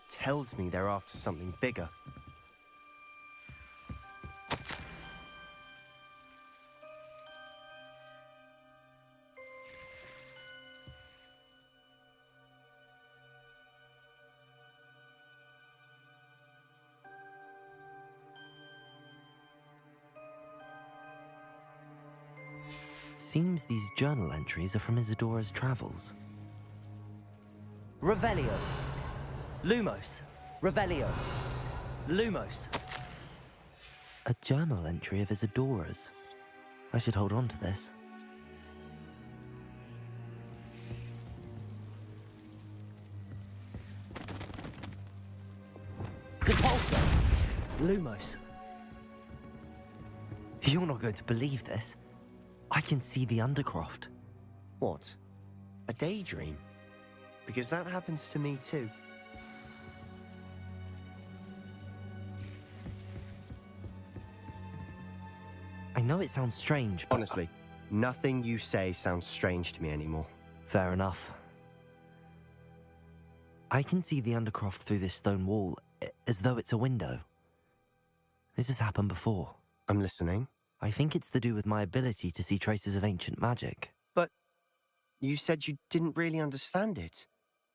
Tells me they're after something bigger. Seems these journal entries are from Isadora's travels. Revelio. Lumos. Revelio. Lumos. A journal entry of Isadora's. I should hold on to this. Depulso. Lumos. You're not going to believe this. I can see the Undercroft. What? A daydream? Because that happens to me too. I know it sounds strange, but... Honestly, nothing you say sounds strange to me anymore. Fair enough. I can see the Undercroft through this stone wall, as though it's a window. This has happened before. I'm listening. I think it's to do with my ability to see traces of ancient magic. But you said you didn't really understand it,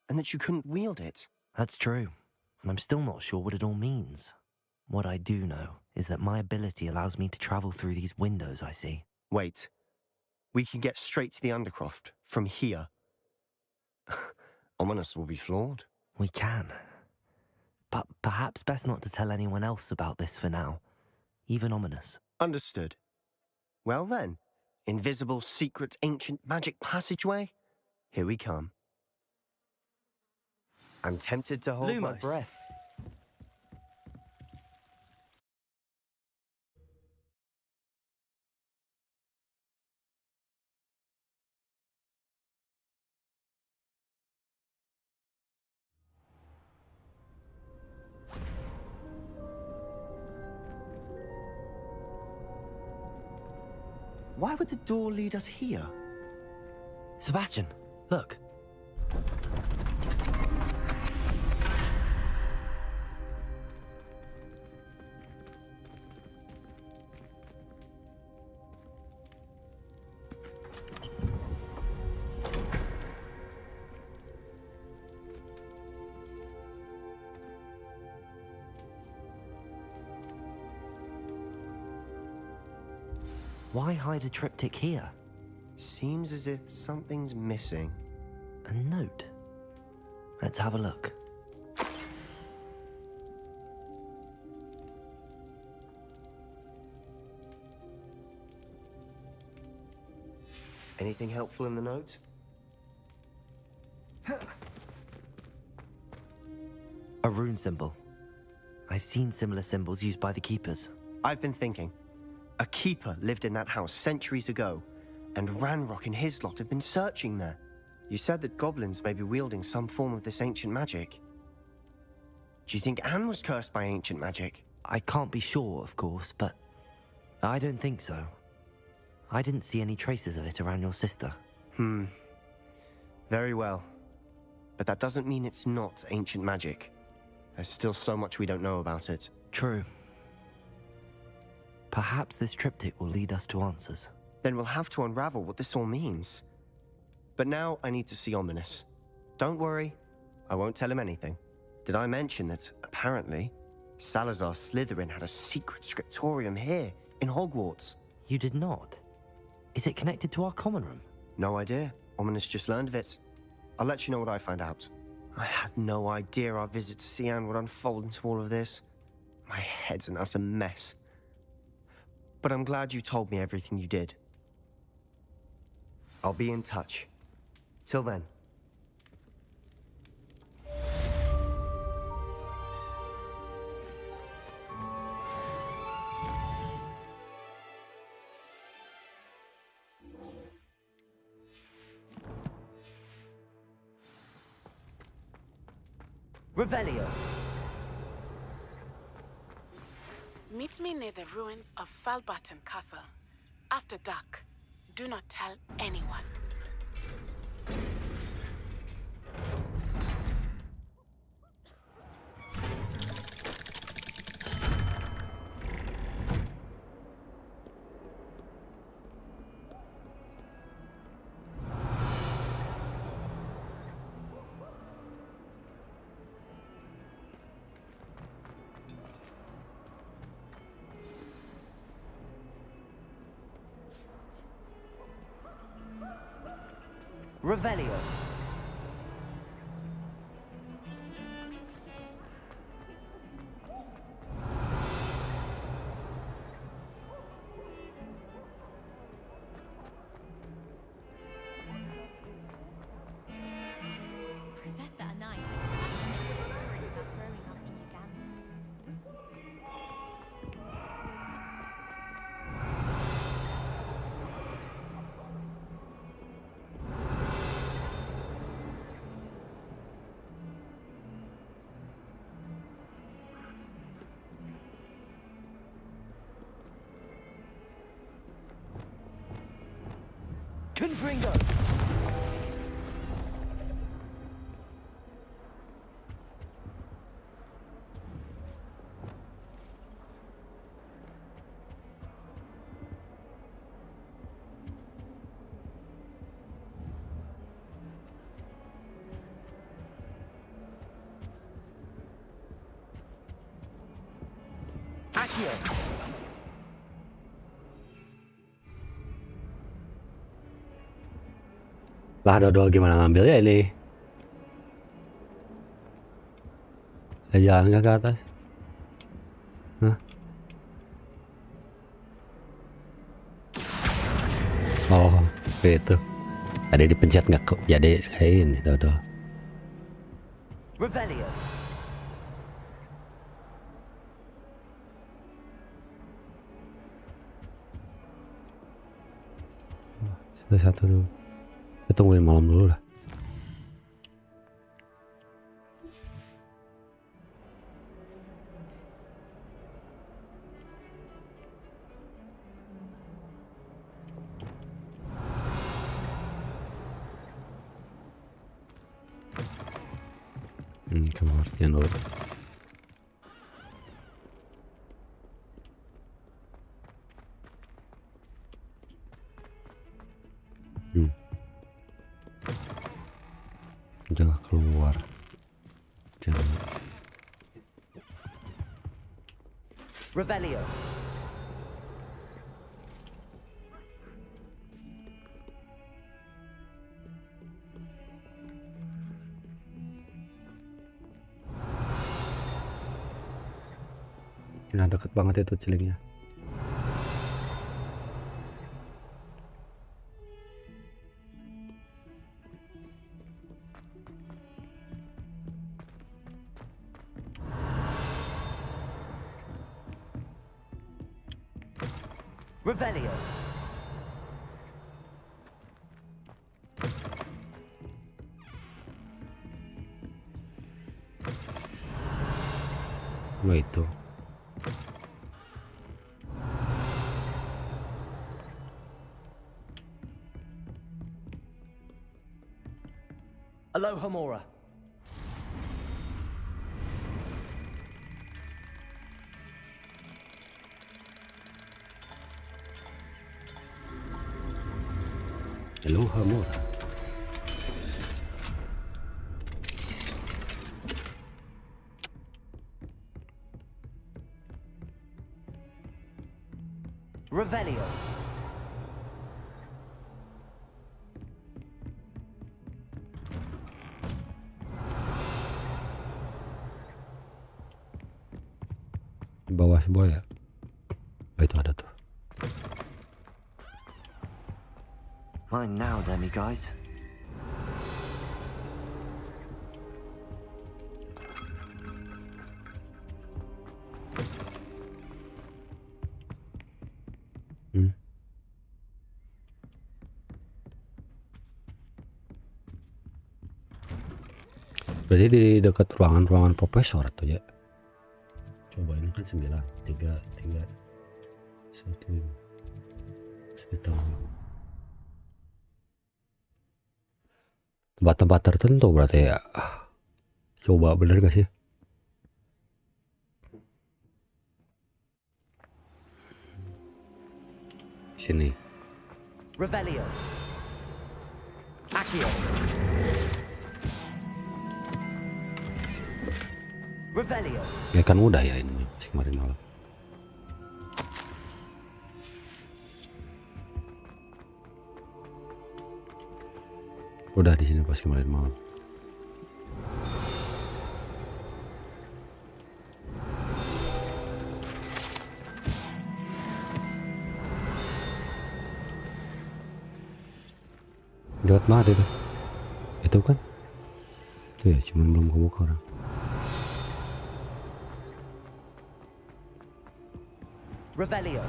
and that you couldn't wield it. That's true, and I'm still not sure what it all means. What I do know is that my ability allows me to travel through these windows I see. Wait. We can get straight to the Undercroft from here. Ominous will be floored. We can. But perhaps best not to tell anyone else about this for now. Even Ominous. Understood. Well then, invisible, secret, ancient magic passageway? Here we come. I'm tempted to hold my Lumos. breath. Why would the door lead us here? Sebastian, look. Why hide a triptych here? Seems as if something's missing. A note. Let's have a look. Anything helpful in the note? A rune symbol. I've seen similar symbols used by the keepers. I've been thinking. A keeper lived in that house centuries ago, and Ranrock and his lot have been searching there. You said that goblins may be wielding some form of this ancient magic. Do you think Anne was cursed by ancient magic? I can't be sure, of course, but I don't think so. I didn't see any traces of it around your sister. Very well. But that doesn't mean it's not ancient magic. There's still so much we don't know about it. True. Perhaps this triptych will lead us to answers. Then we'll have to unravel what this all means. But now I need to see Ominous. Don't worry, I won't tell him anything. Did I mention that, apparently, Salazar Slytherin had a secret scriptorium here, in Hogwarts? You did not? Is it connected to our common room? No idea. Ominous just learned of it. I'll let you know what I find out. I had no idea our visit to Cian would unfold into all of this. My head's an utter mess. But I'm glad you told me everything you did. I'll be in touch. Till then. Revelio. Meet me near the ruins of Falbarton Castle. After dark. Do not tell anyone. Revelio. Professor Anai has a fascinating story about growing up in Uganda. Confringo. Accio. Lah Dodo gimana ngambilnya ini? Ada jalan nggak ke atas? Hah? Oh, itu. Tadi dipencet nggak kok jadi ini Dodo. Revelio. Satu dulu. Kita tungguin malam dulu lah. Keluarnya dulu. Jangan keluar. Jangan. Revelio. Nah, deket banget itu celingnya. Revelio. Nah itu. Aloha Mora. Aloha Mora. Revelio. Di bawah sebuah ya. Oh, itu ada tuh. Mine now, Demi guys. Berarti di dekat ruangan profesor atau ya? Coba ini kan 9, 3, 1, tempat-tempat tertentu berarti ya. Coba bener gak sih? Sini. Revelio. Accio. Revelio. Ya kan mudah ya ini masih kemarin malam. Udah di sini pas kemarin malam. Lewat mana itu? Itu kan? Itu ya, cuman belum kebuka orang. Revelio.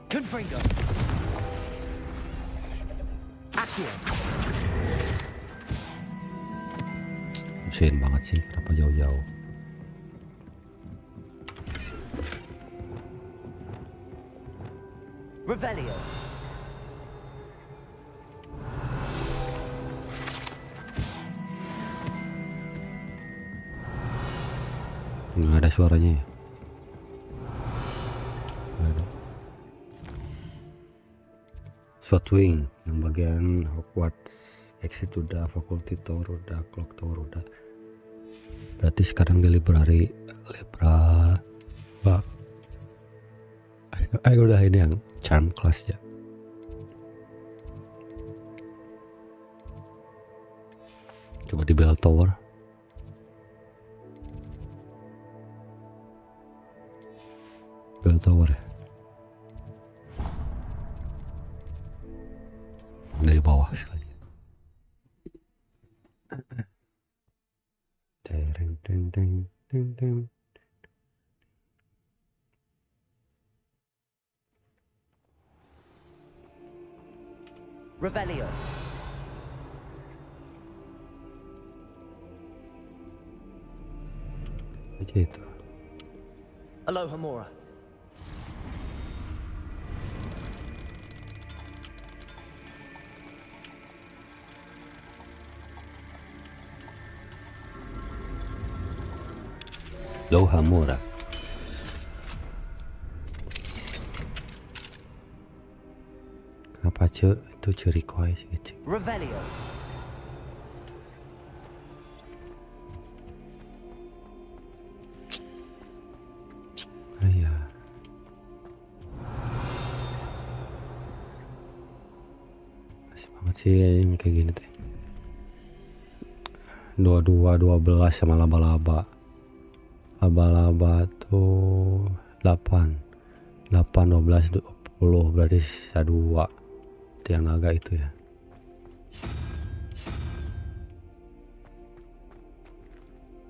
Confringo. Accio. Mesin banget sih, kenapa jauh-jauh? Revelio. Nggak ada suaranya ya? Nggak ada. Swordwing yang bagian Hogwarts exit udah, faculty tower udah, clock tower udah. Berarti sekarang di library udah ini yang charm class ya. Coba di bell tower. Bell tower ya. Dari bawah sekali. Teng teng teng teng teng. Revelio. Aja itu. Alohomora. Lohamura. Kenapa ce itu ceri kuai sih kecil? Revelio. Iya. Masih banget sih yang kayak gini teh. 22 sama laba-laba. Laba-laba tuh 8 12 20 berarti sisa 2 tiang naga itu ya.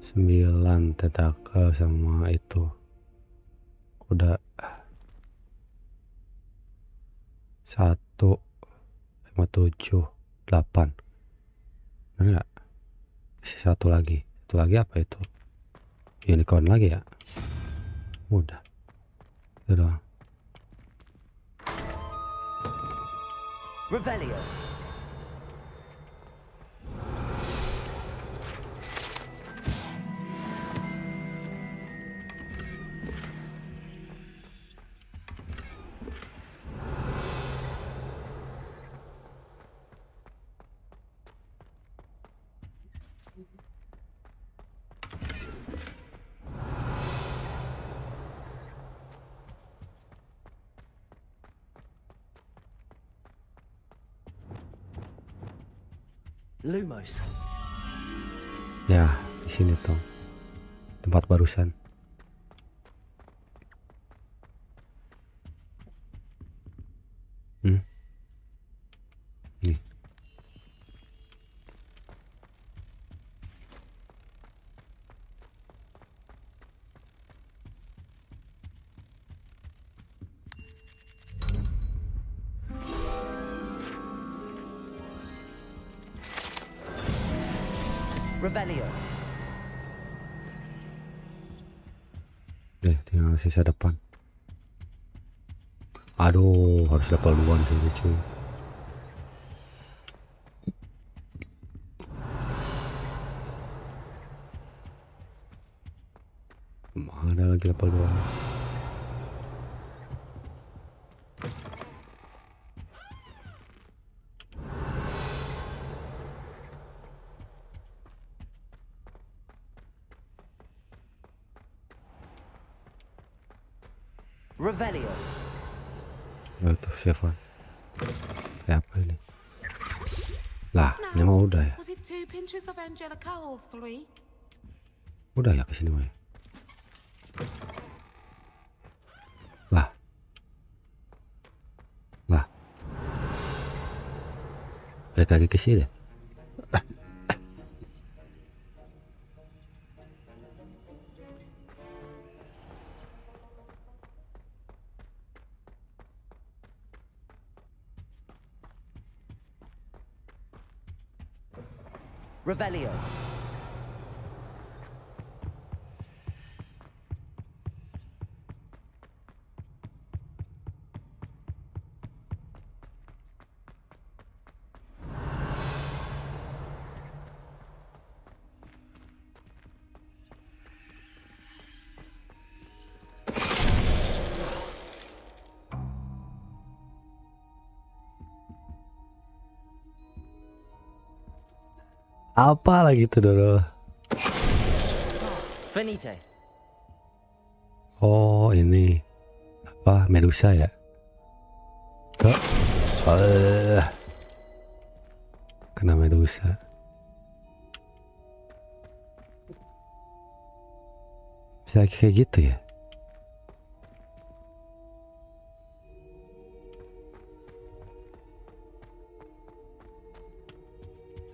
Sembilan tentakel sama itu udah 1 sama 7 8 bener gak? Satu lagi apa itu? Unicorn lagi ya? Udah itu doang. Revelio. Lumos. Ya, di sini tuh tempat barusan. Nih. Revelio. Tinggal sisa depan. Aduh, harus level 2 sih cuy. Mana lagi level 2? Revelio. Oh, tuh Chevron. Kayak apa ini? Lah, ini mah udah ya. Was it 2 pinches of Angelica or 3? Udah ya kesini mah ya. Lah. Lah. Balik lagi ke sini. Revelio. Apa lagi itu dulu? Finite. Oh, ini apa? Medusa ya? Kena Medusa. Bisa kayak gitu ya?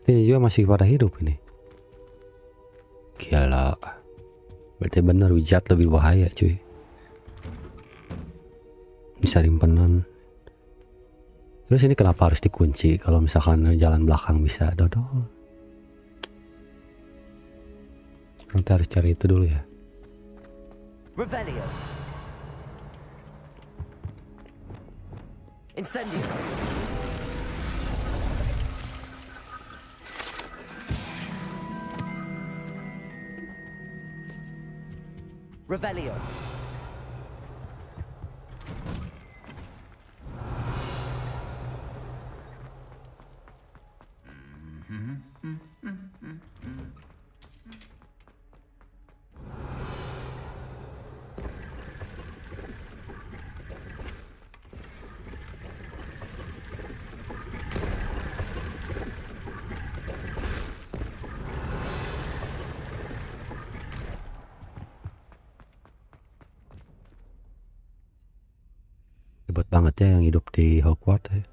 Ini juga masih pada hidup ini. Gila. Berarti bener wizard lebih bahaya cuy. Bisa simpenan. Terus ini kenapa harus dikunci? Kalau misalkan jalan belakang bisa dodol. Nanti harus cari itu dulu ya. Revelio. Incendio. Revelio. Hebat banget ya yang hidup di Hogwarts ya.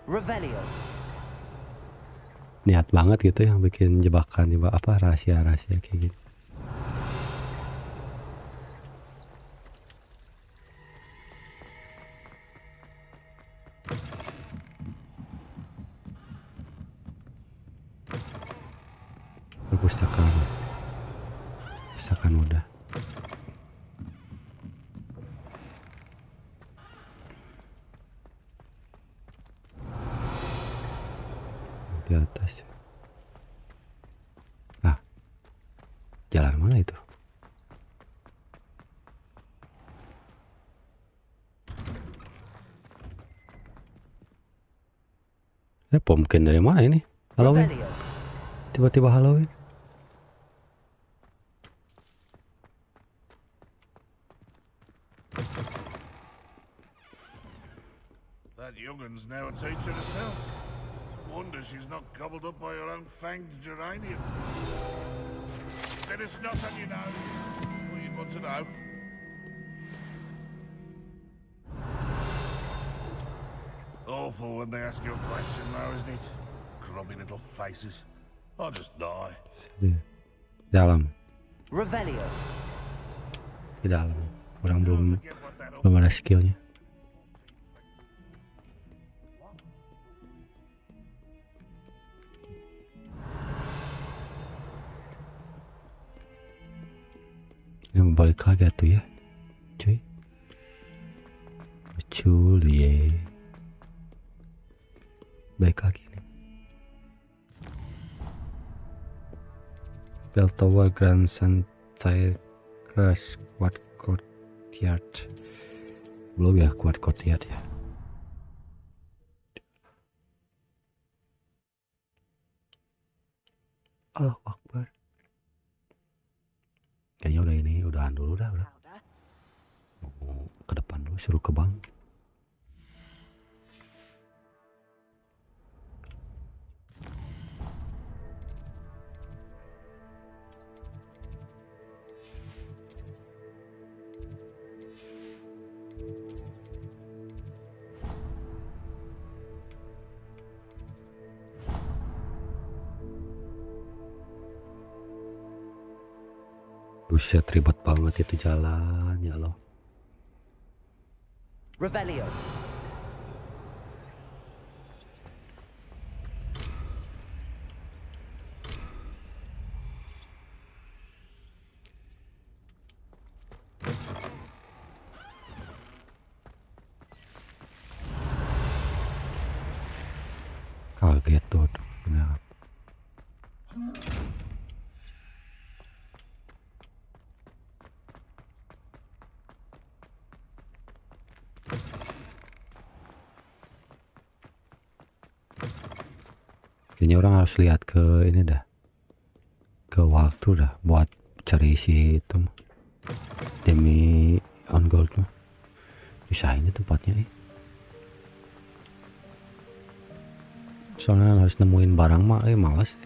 Revelio. Niat banget gitu yang bikin jebakan apa rahasia-rahasia kayak gini. Perpustakaan. Perpustakaan udah. Di atas. Jalan mana itu? Pumpkin dari mana ini? Halloween. Tiba-tiba Halloween. That youngun's now a teacher herself. Wonder she's not gobbled up by her own fanged geranium. There is not on you now. What you'd want to know. Awful when they ask you a question now, isn't it? Grubby little faces. I'll just die. Dalam. Revelio. Di dalam. Orang belum ada skillnya. Ini balik lagi tuh ya, cuy. Lucu ya. Baik lagi nih. Bell Tower Grand Centre Crash Quad Courtyard. Belum ya Quad Courtyard ya. Allahu Akbar. Kayaknya udah ini, udahan dulu dah. ke depan dulu, suruh ke bank. Buset, ribet banget itu jalan ya Allah. Revelio. Kaget tuh. Nah. Kayaknya orang harus lihat ke ini dah, ke waktu dah buat cari si itu demi on gold mah. Bisa ini tempatnya soalnya harus nemuin barang mah malas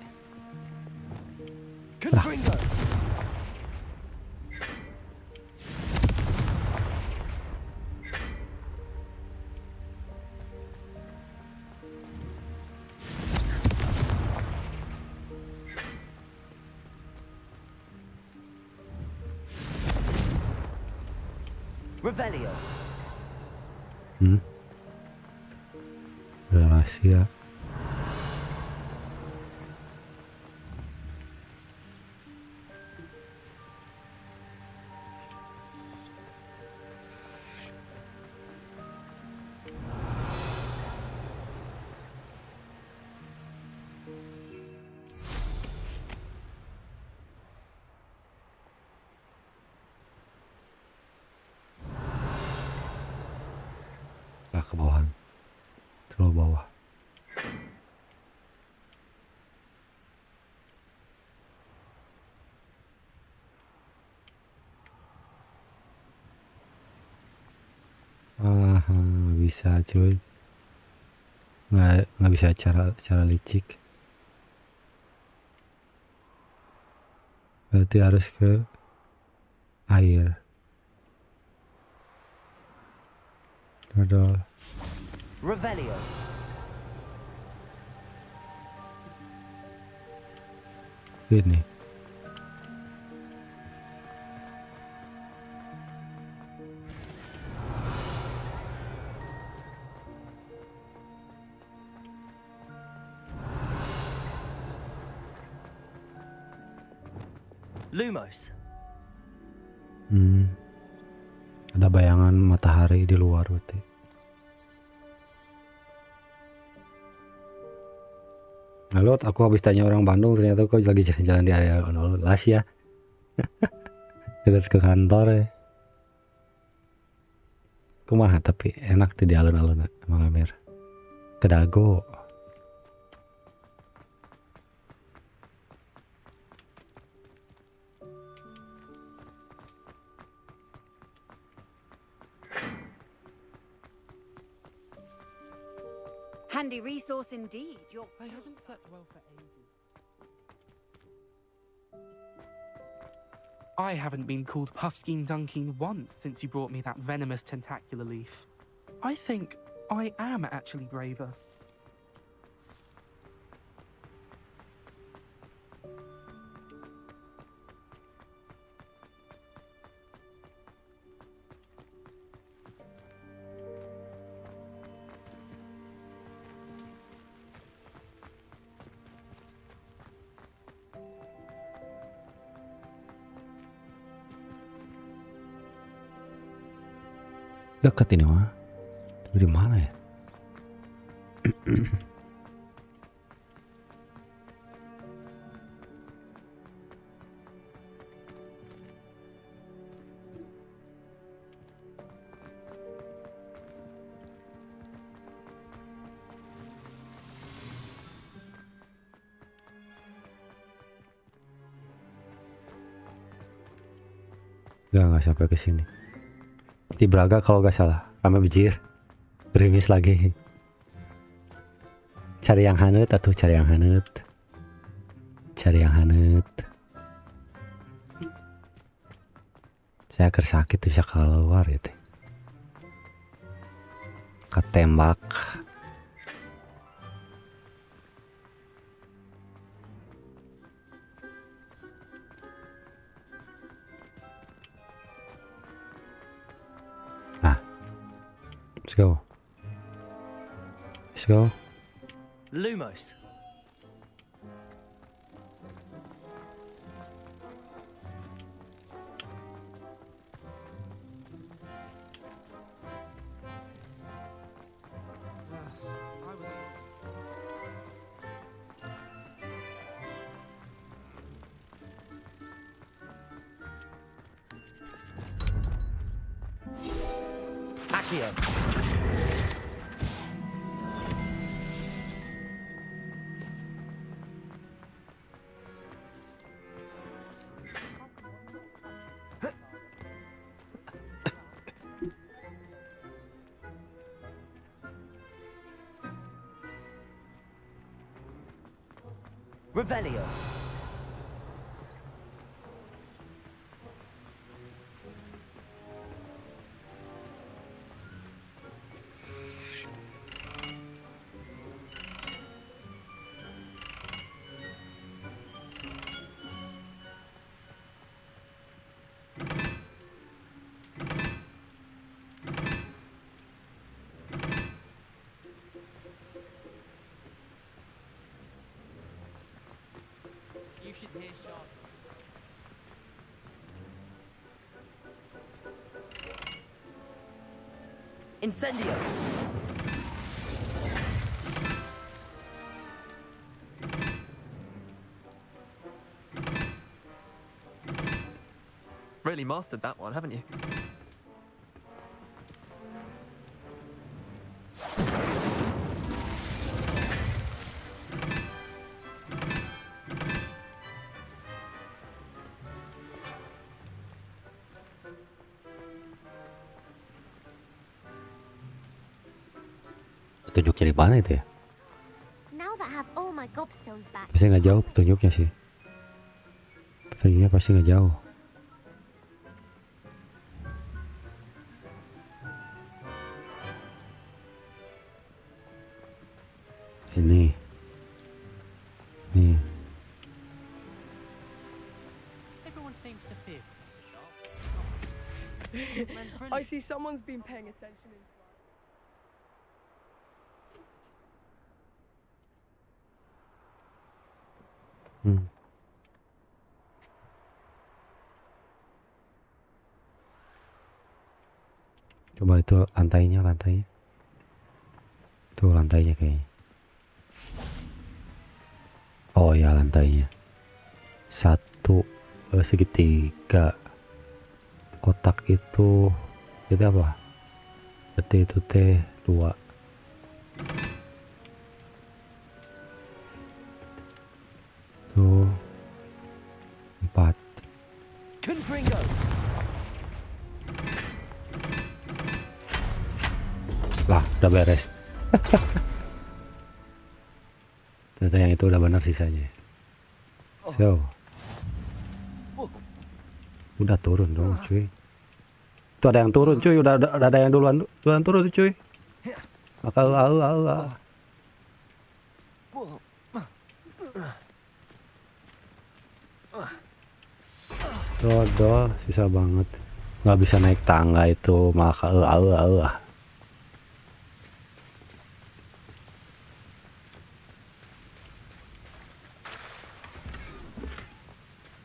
Revelio. Ada rahasia. Ke bawahan, terlalu bawah. Nggak bisa cuy, nggak bisa cara licik. Berarti harus ke air. Dodol. Revelio. Ini. Lumos. Ada bayangan matahari di luar berarti. Halo, aku habis tanya orang Bandung, ternyata kok lagi jalan-jalan di area las ya. Dekat ke kantor ya. Kumaha tapi enak tuh di alun-alun emang Amir. Ke Dago. Handy resource indeed. I haven't slept well for ages. I haven't been called Puffskein Dunkeen once since you brought me that venomous tentacular leaf. I think I am actually braver. Dekat ini mah. Tapi di mana ya? Nggak sampai ke sini. di Braga kalau nggak salah. Rame bejir. Gerimis lagi. Cari yang hanet atuh, cari yang hanet. Cari yang hanet. Saya kersakit bisa keluar ya teh. Ketembak. Let's go. Let's go. Lumos. Accio. Revelio. You should hear Sean. Incendio. Really mastered that one, haven't you? Petunjuknya di mana itu ya? Now that I have all my gobstones back. Pasti nggak jauh petunjuknya sih. Petunjuknya pasti nggak jauh. Ini. Nih. Everyone seems to fib. I see someone's been paying attention. Coba itu lantainya. Tuh lantainya kayaknya. Oh ya lantainya. Satu segitiga. Kotak itu apa? Berarti itu T2. Tuh 4. Confringo. Lah, udah beres. Ternyata yang itu udah benar sisanya. So. Udah turun dong, cuy. Tuh ada yang turun, cuy. Udah ada yang duluan turun tuh, cuy. Maka Dodo, sisa banget. Nggak bisa naik tangga itu, maka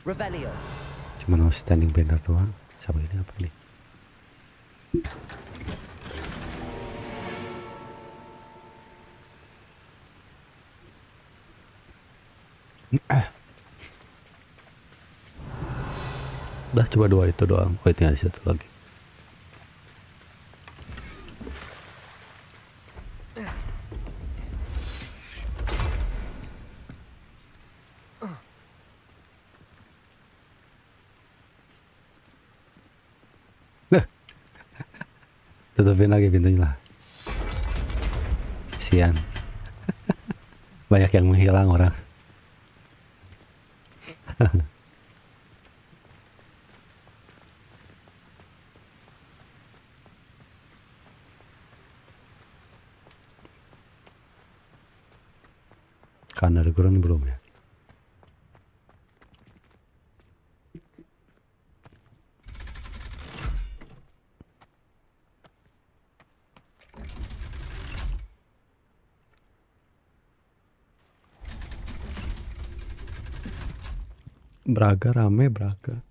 Revelio. Cuma harus standing banner doang. Sama ini apa nih? Udah coba 2 itu doang. Oh itu ada satu lagi. Tutupin lagi pintunya lah. Kasian. Banyak yang menghilang orang. Kan ada kurang belum ya? Braga rame Braga.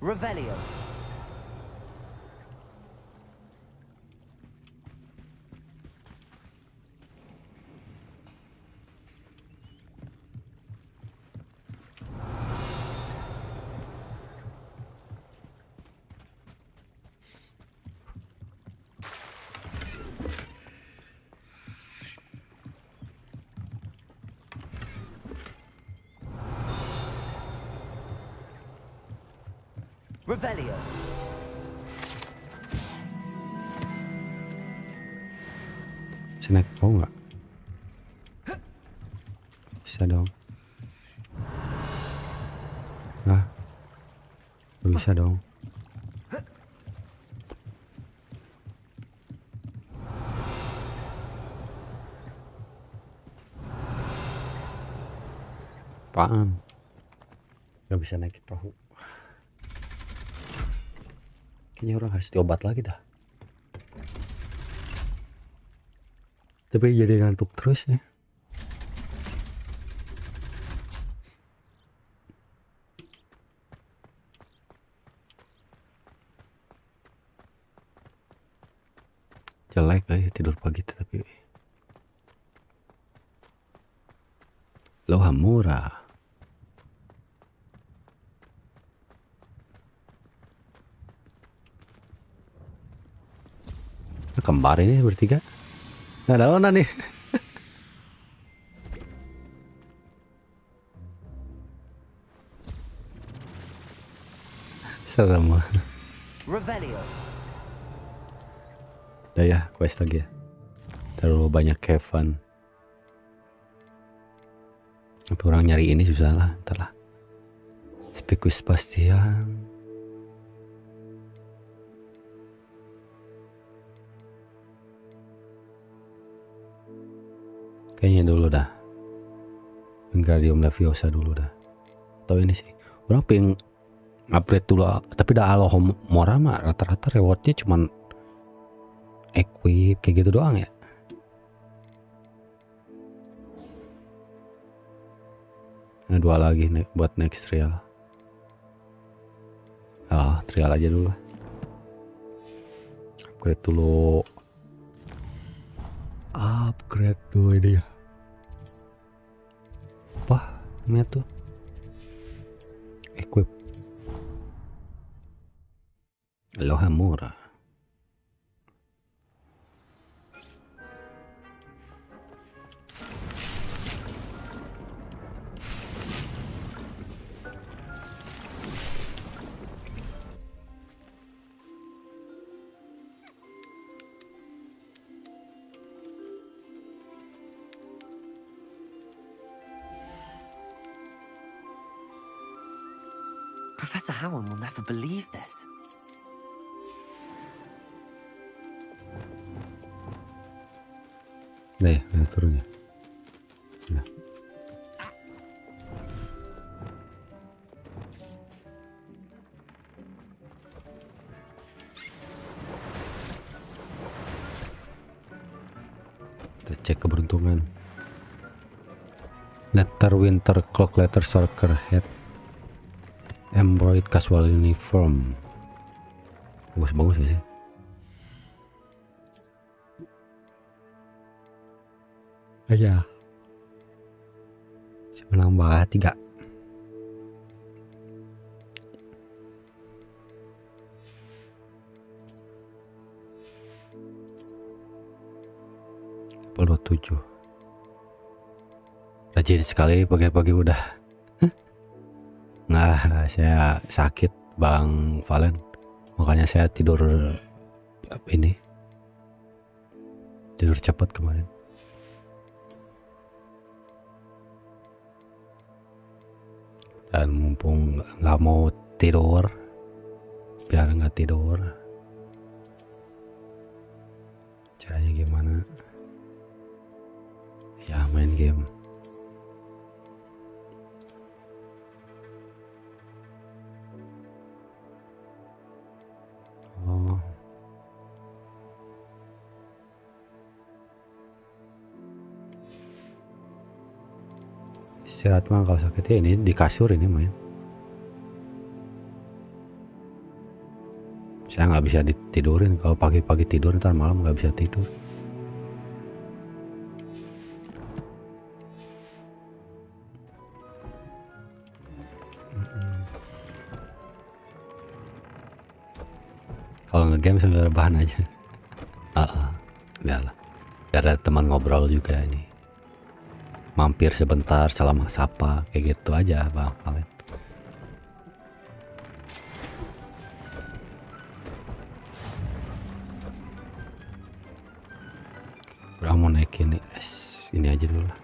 Revelio. Revelio. Snack mau nggak? Bisa dong. Nah, nggak bisa dong. Apaan? Nggak bisa naik perahu. Kayaknya orang harus diobat lagi dah. Tapi jadi ngantuk terus ya. Jelek ya tidur pagi tapi lo Hamura. Kembar ini bertiga. Nggak ada ona nih. Sama. Revelio. Udah ya, quest lagi ya. Terlalu banyak Kevin. Tapi orang nyari ini susah lah, ntar lah. Spekus Bastian. Kayaknya dulu dah. Wingardium Leviosa dulu dah. Atau ini sih. Orang pengen upgrade dulu. Tapi dah Alohomora mah rata-rata rewardnya cuman equip kayak gitu doang ya. Nah, 2 lagi nih buat next trial. Trial aja dulu lah. Upgrade dulu. Upgrade dulu ini ya. Apa namanya tuh? Equip. Alohomora. Professor Howard will never believe this. Nih, turun ya. Nah. Kita cek keberuntungan. Letter Winter Cloak, Letter Sorker Head, Embroidered Casual Uniform. Bagus-bagus ya sih. Aja. Menambah 3. Level 27. Rajin sekali pagi-pagi udah. Nah, saya sakit Bang Valen. Makanya saya tidur ini tidur cepat kemarin. Dan mumpung nggak mau tidur, biar nggak tidur, caranya gimana? Ya main game. Oh. Istirahat mah kalau sakit ya ini di kasur ini main. Saya nggak bisa ditidurin, kalau pagi-pagi tidur ntar malam nggak bisa tidur. Kalau nge-game sambil rebahan aja. Biarlah. Biar ada teman ngobrol juga ini. Mampir sebentar, salam sapa, kayak gitu aja bang. Udah mau naikin ini aja dulu lah.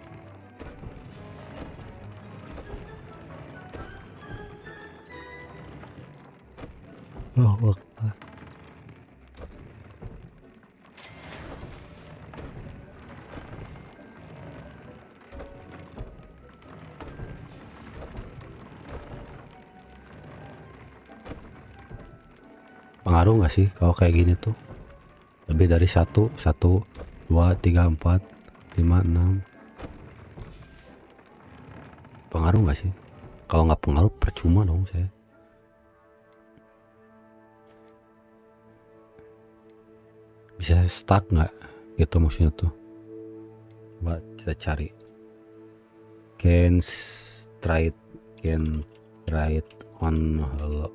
Oh, pengaruh nggak sih kalau kayak gini tuh? Lebih dari 1, 2, 3, 4, 5, 6. Pengaruh nggak sih? Kalau nggak pengaruh percuma dong saya. Bisa stuck nggak? Gitu maksudnya tuh. Coba kita cari. Can try it on hello.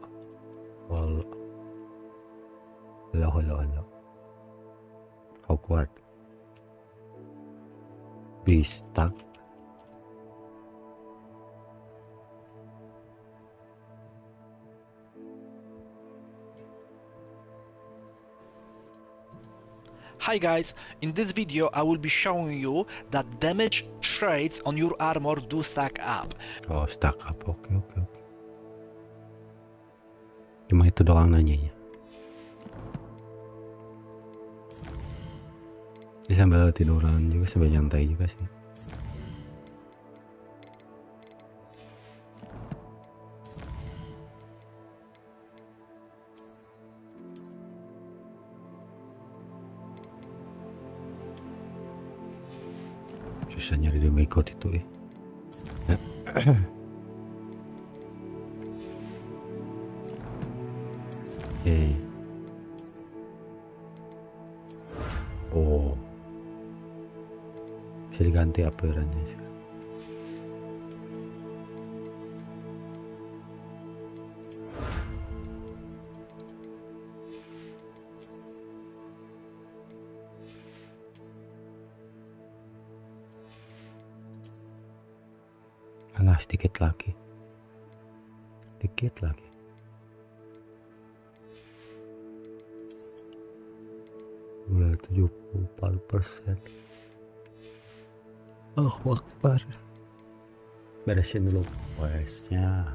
Hogwarts. Be stuck. Hi guys, in this video I will be showing you that damage traits on your armor do stack up. Oh, stack up. Oke. Cuma itu doang nanyanya. Ini sambil tiduran juga, sambil nyantai juga sih. Susah nyari di ikut itu Oh, bisa diganti appearance sih. Alah, sedikit lagi. Udah 74%. Oh, Akbar. Beresin dulu questnya.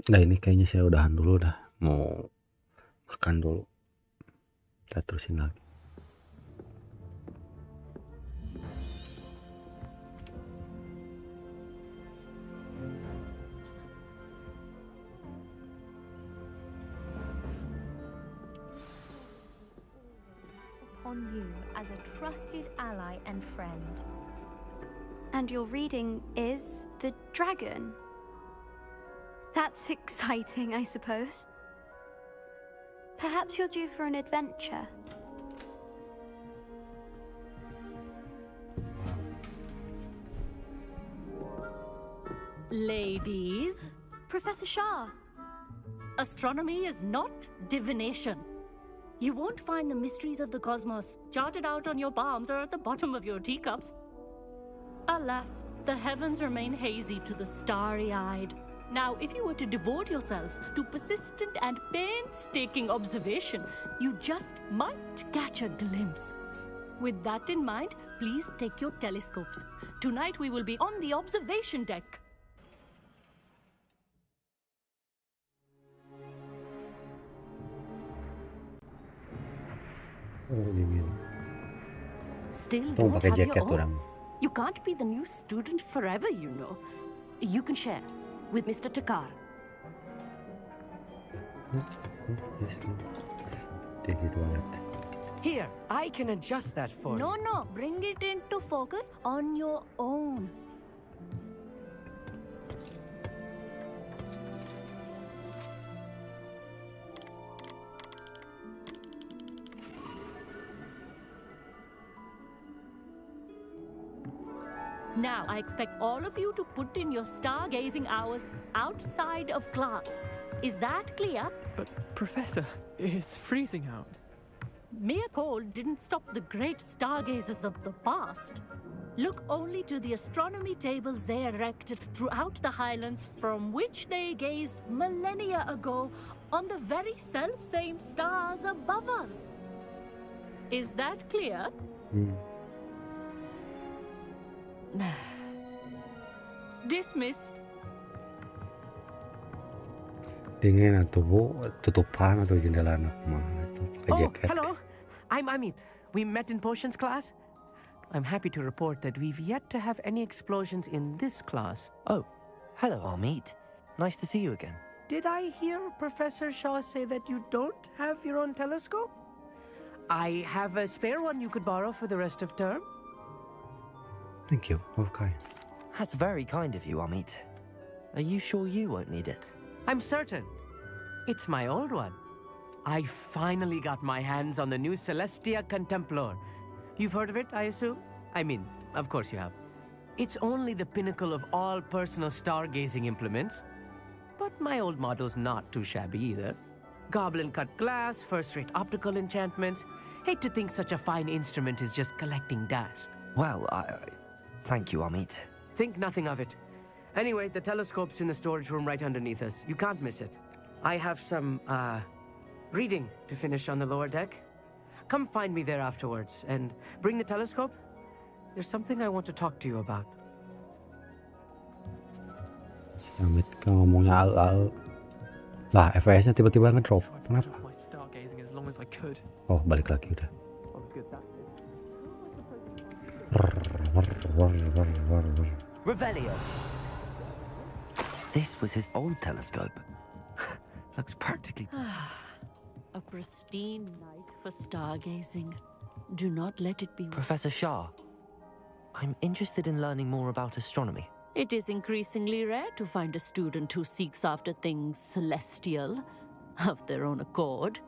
Nah, ini kayaknya saya udahan dulu dah, mau makan dulu. Kita terusin lagi. Upon you as a trusted ally and friend. And your reading is the dragon. That's exciting, I suppose. Perhaps you're due for an adventure. Ladies, Professor Shah. astronomy is not divination. You won't find the mysteries of the cosmos charted out on your palms or at the bottom of your teacups. Alas, the heavens remain hazy to the starry-eyed. Now, if you were to devote yourselves to persistent and painstaking observation, you just might catch a glimpse. With that in mind, please take your telescopes. Tonight we will be on the observation deck. Oh, dingin. Still Tunggu don't pakai have your jaket own. orang. You can't be the new student forever, you know. You can share with Mr. Takar. Yes, dingin banget. Here, I can adjust that for you. No, bring it into focus on your own. Now, I expect all of you to put in your stargazing hours outside of class. Is that clear? But, Professor, it's freezing out. Mere cold didn't stop the great stargazers of the past. Look only to the astronomy tables they erected throughout the highlands from which they gazed millennia ago on the very self-same stars above us. Is that clear? Dismissed. Dingin atau bu tutupan atau jendela anak mah itu pakai Oh, jaket. hello. I'm Amit. We met in potions class. I'm happy to report that we've yet to have any explosions in this class. Oh, hello, Amit. Nice to see you again. Did I hear Professor Shaw say that you don't have your own telescope? I have a spare one you could borrow for the rest of term. Thank you. Okay. That's very kind of you, Amit. Are you sure you won't need it? I'm certain. It's my old one. I finally got my hands on the new Celestia Contemplor. You've heard of it, I assume? I mean, of course you have. It's only the pinnacle of all personal stargazing implements. But my old model's not too shabby either. Goblin-cut glass, first-rate optical enchantments. Hate to think such a fine instrument is just collecting dust. Well, thank you, Amit. Think nothing of it. Anyway, the telescope's in the storage room right underneath us. You can't miss it. I have some, reading to finish on the lower deck. Come find me there afterwards, and bring the telescope. There's something I want to talk to you about. Si Amit kan ngomongnya al-al. Lah, FPS-nya tiba-tiba ngedrop. Kenapa? My stargazing as long as I could. Oh, balik lagi udah. Oh, good, that's it. Revelio. This was his old telescope. Looks practically... A pristine night for stargazing. Do not let it be... Professor Shah, I'm interested in learning more about astronomy. It is increasingly rare to find a student who seeks after things celestial, of their own accord.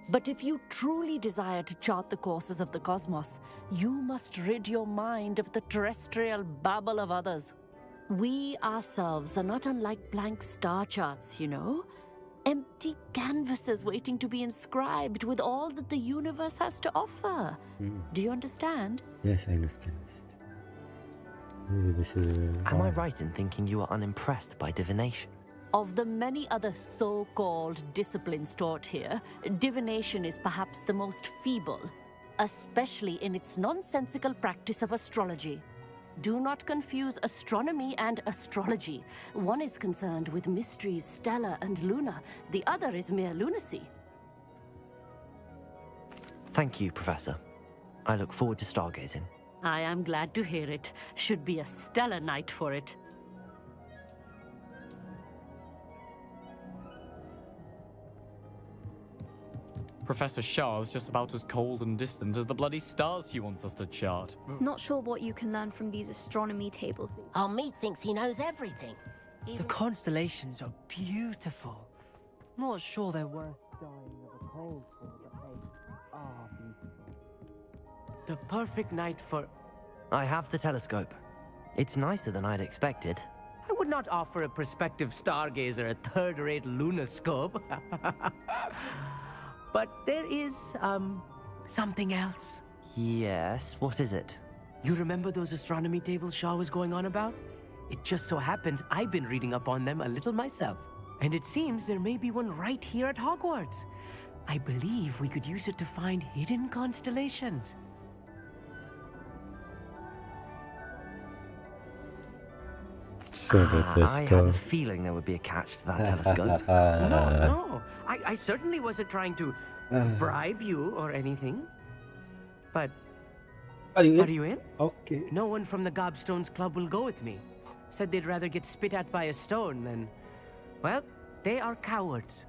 But if you truly desire to chart the courses of the cosmos, you must rid your mind of the terrestrial babble of others. We ourselves are not unlike blank star charts, you know? Empty canvases waiting to be inscribed with all that the universe has to offer. Do you understand? Yes, I understand. Am I right in thinking you are unimpressed by divination? Of the many other so-called disciplines taught here, divination is perhaps the most feeble, especially in its nonsensical practice of astrology. Do not confuse astronomy and astrology. One is concerned with mysteries stellar and lunar. The other is mere lunacy. Thank you, Professor. I look forward to stargazing. I am glad to hear it. Should be a stellar night for it. Professor Shah's just about as cold and distant as the bloody stars she wants us to chart. Not sure what you can learn from these astronomy tables. Amit thinks he knows everything. The constellations are beautiful. Not sure they're worth dying of a cold for, but they are beautiful. The perfect night for... I have the telescope. It's nicer than I'd expected. I would not offer a prospective stargazer a third-rate lunoscope. But there is, something else. Yes, what is it? You remember those astronomy tables Shaw was going on about? It just so happens I've been reading up on them a little myself. And it seems there may be one right here at Hogwarts. I believe we could use it to find hidden constellations. I had a feeling there would be a catch to that telescope. No. I certainly wasn't trying to bribe you or anything. But Are you in? are you in? Okay. No one from the Gobstones Club will go with me. Said they'd rather get spit at by a stone than... Well, they are cowards.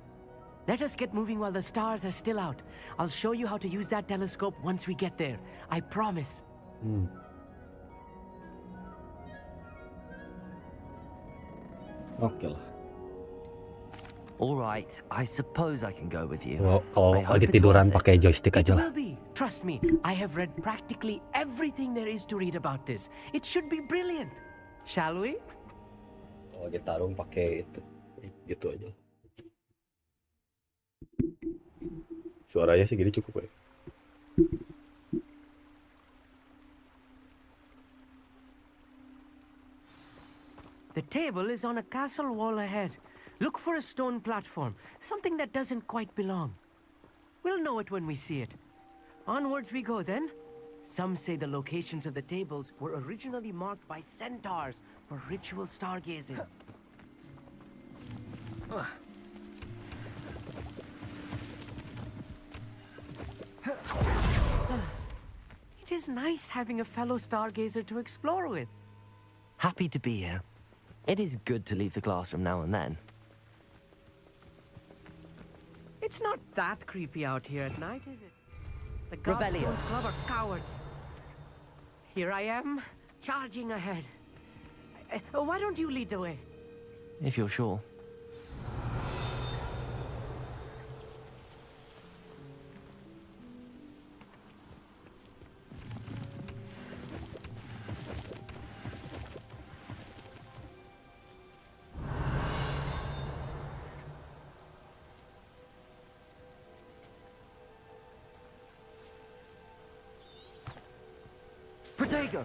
Let us get moving while the stars are still out. I'll show you how to use that telescope once we get there. I promise. Oke lah. All right, I suppose I can go with you. Kalau I hope lagi it's tiduran worth pakai it. joystick It aja lah. will be. Trust me, I have read practically everything there is to read about this. It should be brilliant. Shall we? Kalau lagi tarung pakai itu, gitu aja. Suaranya segini cukup ya. The table is on a castle wall ahead. Look for a stone platform, something that doesn't quite belong. We'll know it when we see it. Onwards we go then. Some say the locations of the tables were originally marked by centaurs for ritual stargazing. It is nice having a fellow stargazer to explore with. Happy to be here. It is good to leave the classroom now and then. It's not that creepy out here at night, is it? The Revelio. Gobstones Club are cowards. Here I am, charging ahead. Why don't you lead the way? If you're sure. Protego!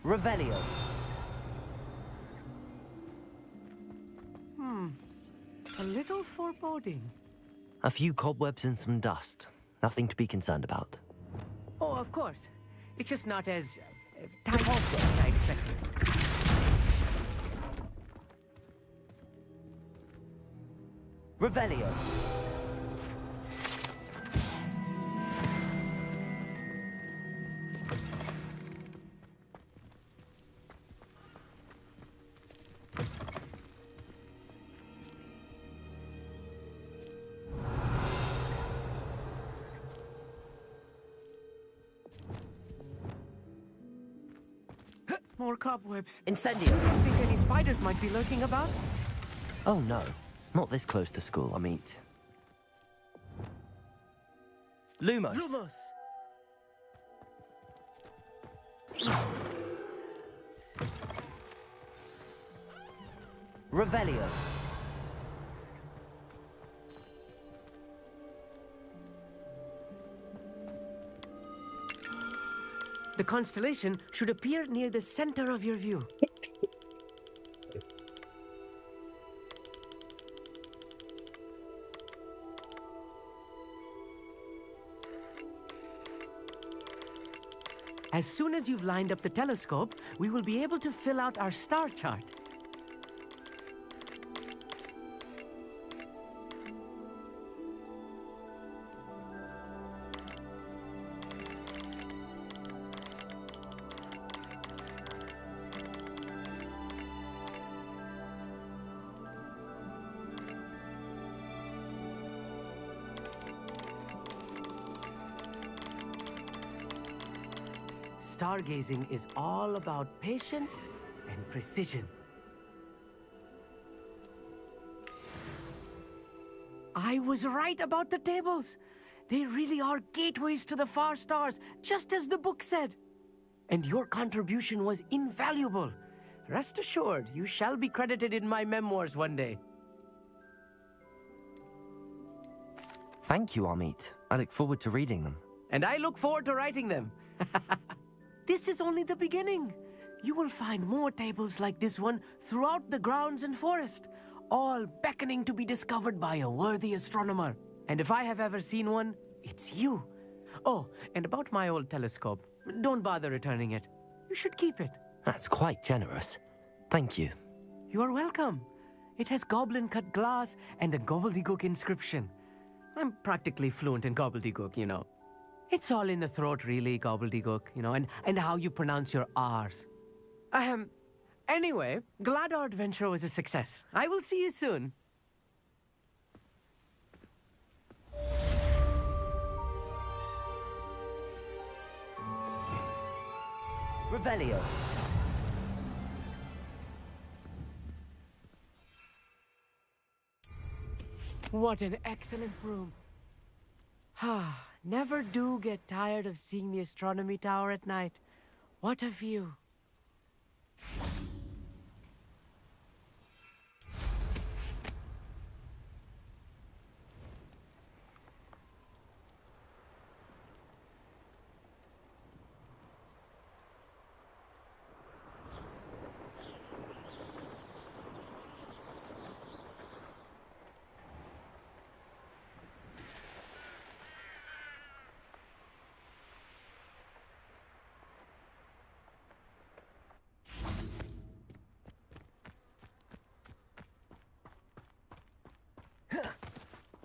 Revelio. A little foreboding. A few cobwebs and some dust. Nothing to be concerned about. Oh, of course. It's just not as tight as I expected. Revelio. More cobwebs. Incendio. You don't think any spiders might be lurking about? Oh no, not this close to school, I mean. Lumos. Lumos. Revelio. The constellation should appear near the center of your view. As soon as you've lined up the telescope, we will be able to fill out our star chart. Stargazing is all about patience and precision. I was right about the tables. They really are gateways to the far stars, just as the book said. And your contribution was invaluable. Rest assured, you shall be credited in my memoirs one day. Thank you, Amit. I look forward to reading them. And I look forward to writing them. This is only the beginning. You will find more tables like this one throughout the grounds and forest, all beckoning to be discovered by a worthy astronomer. And if I have ever seen one, it's you. Oh, and about my old telescope, don't bother returning it. You should keep it. That's quite generous. Thank you. You are welcome. It has goblin-cut glass and a gobbledygook inscription. I'm practically fluent in gobbledygook, you know. It's all in the throat, really, gobbledygook, you know, and how you pronounce your R's. Anyway, glad our adventure was a success. I will see you soon. Revelio. What an excellent room. Never do get tired of seeing the astronomy tower at night. What a view.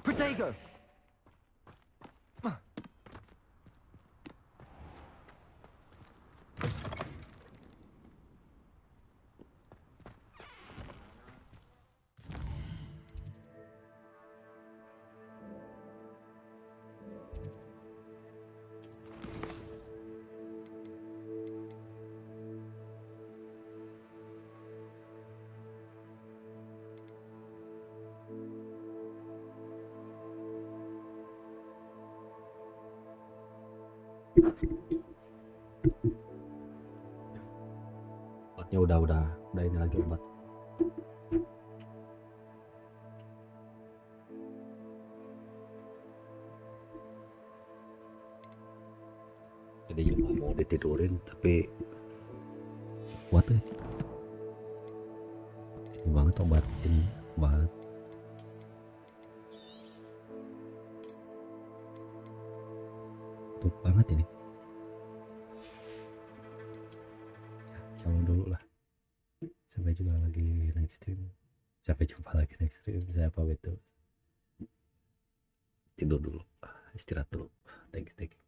Protego! Obatnya udah ini lagi obat. Jadi juga mau ditidurin tapi kuat ya. Ini banget obat ini, obat. Tuh banget ini. Sama dulu lah. Sampai jumpa lagi next stream. Saya pamit dulu. Tidur dulu. Istirahat dulu. Thank you.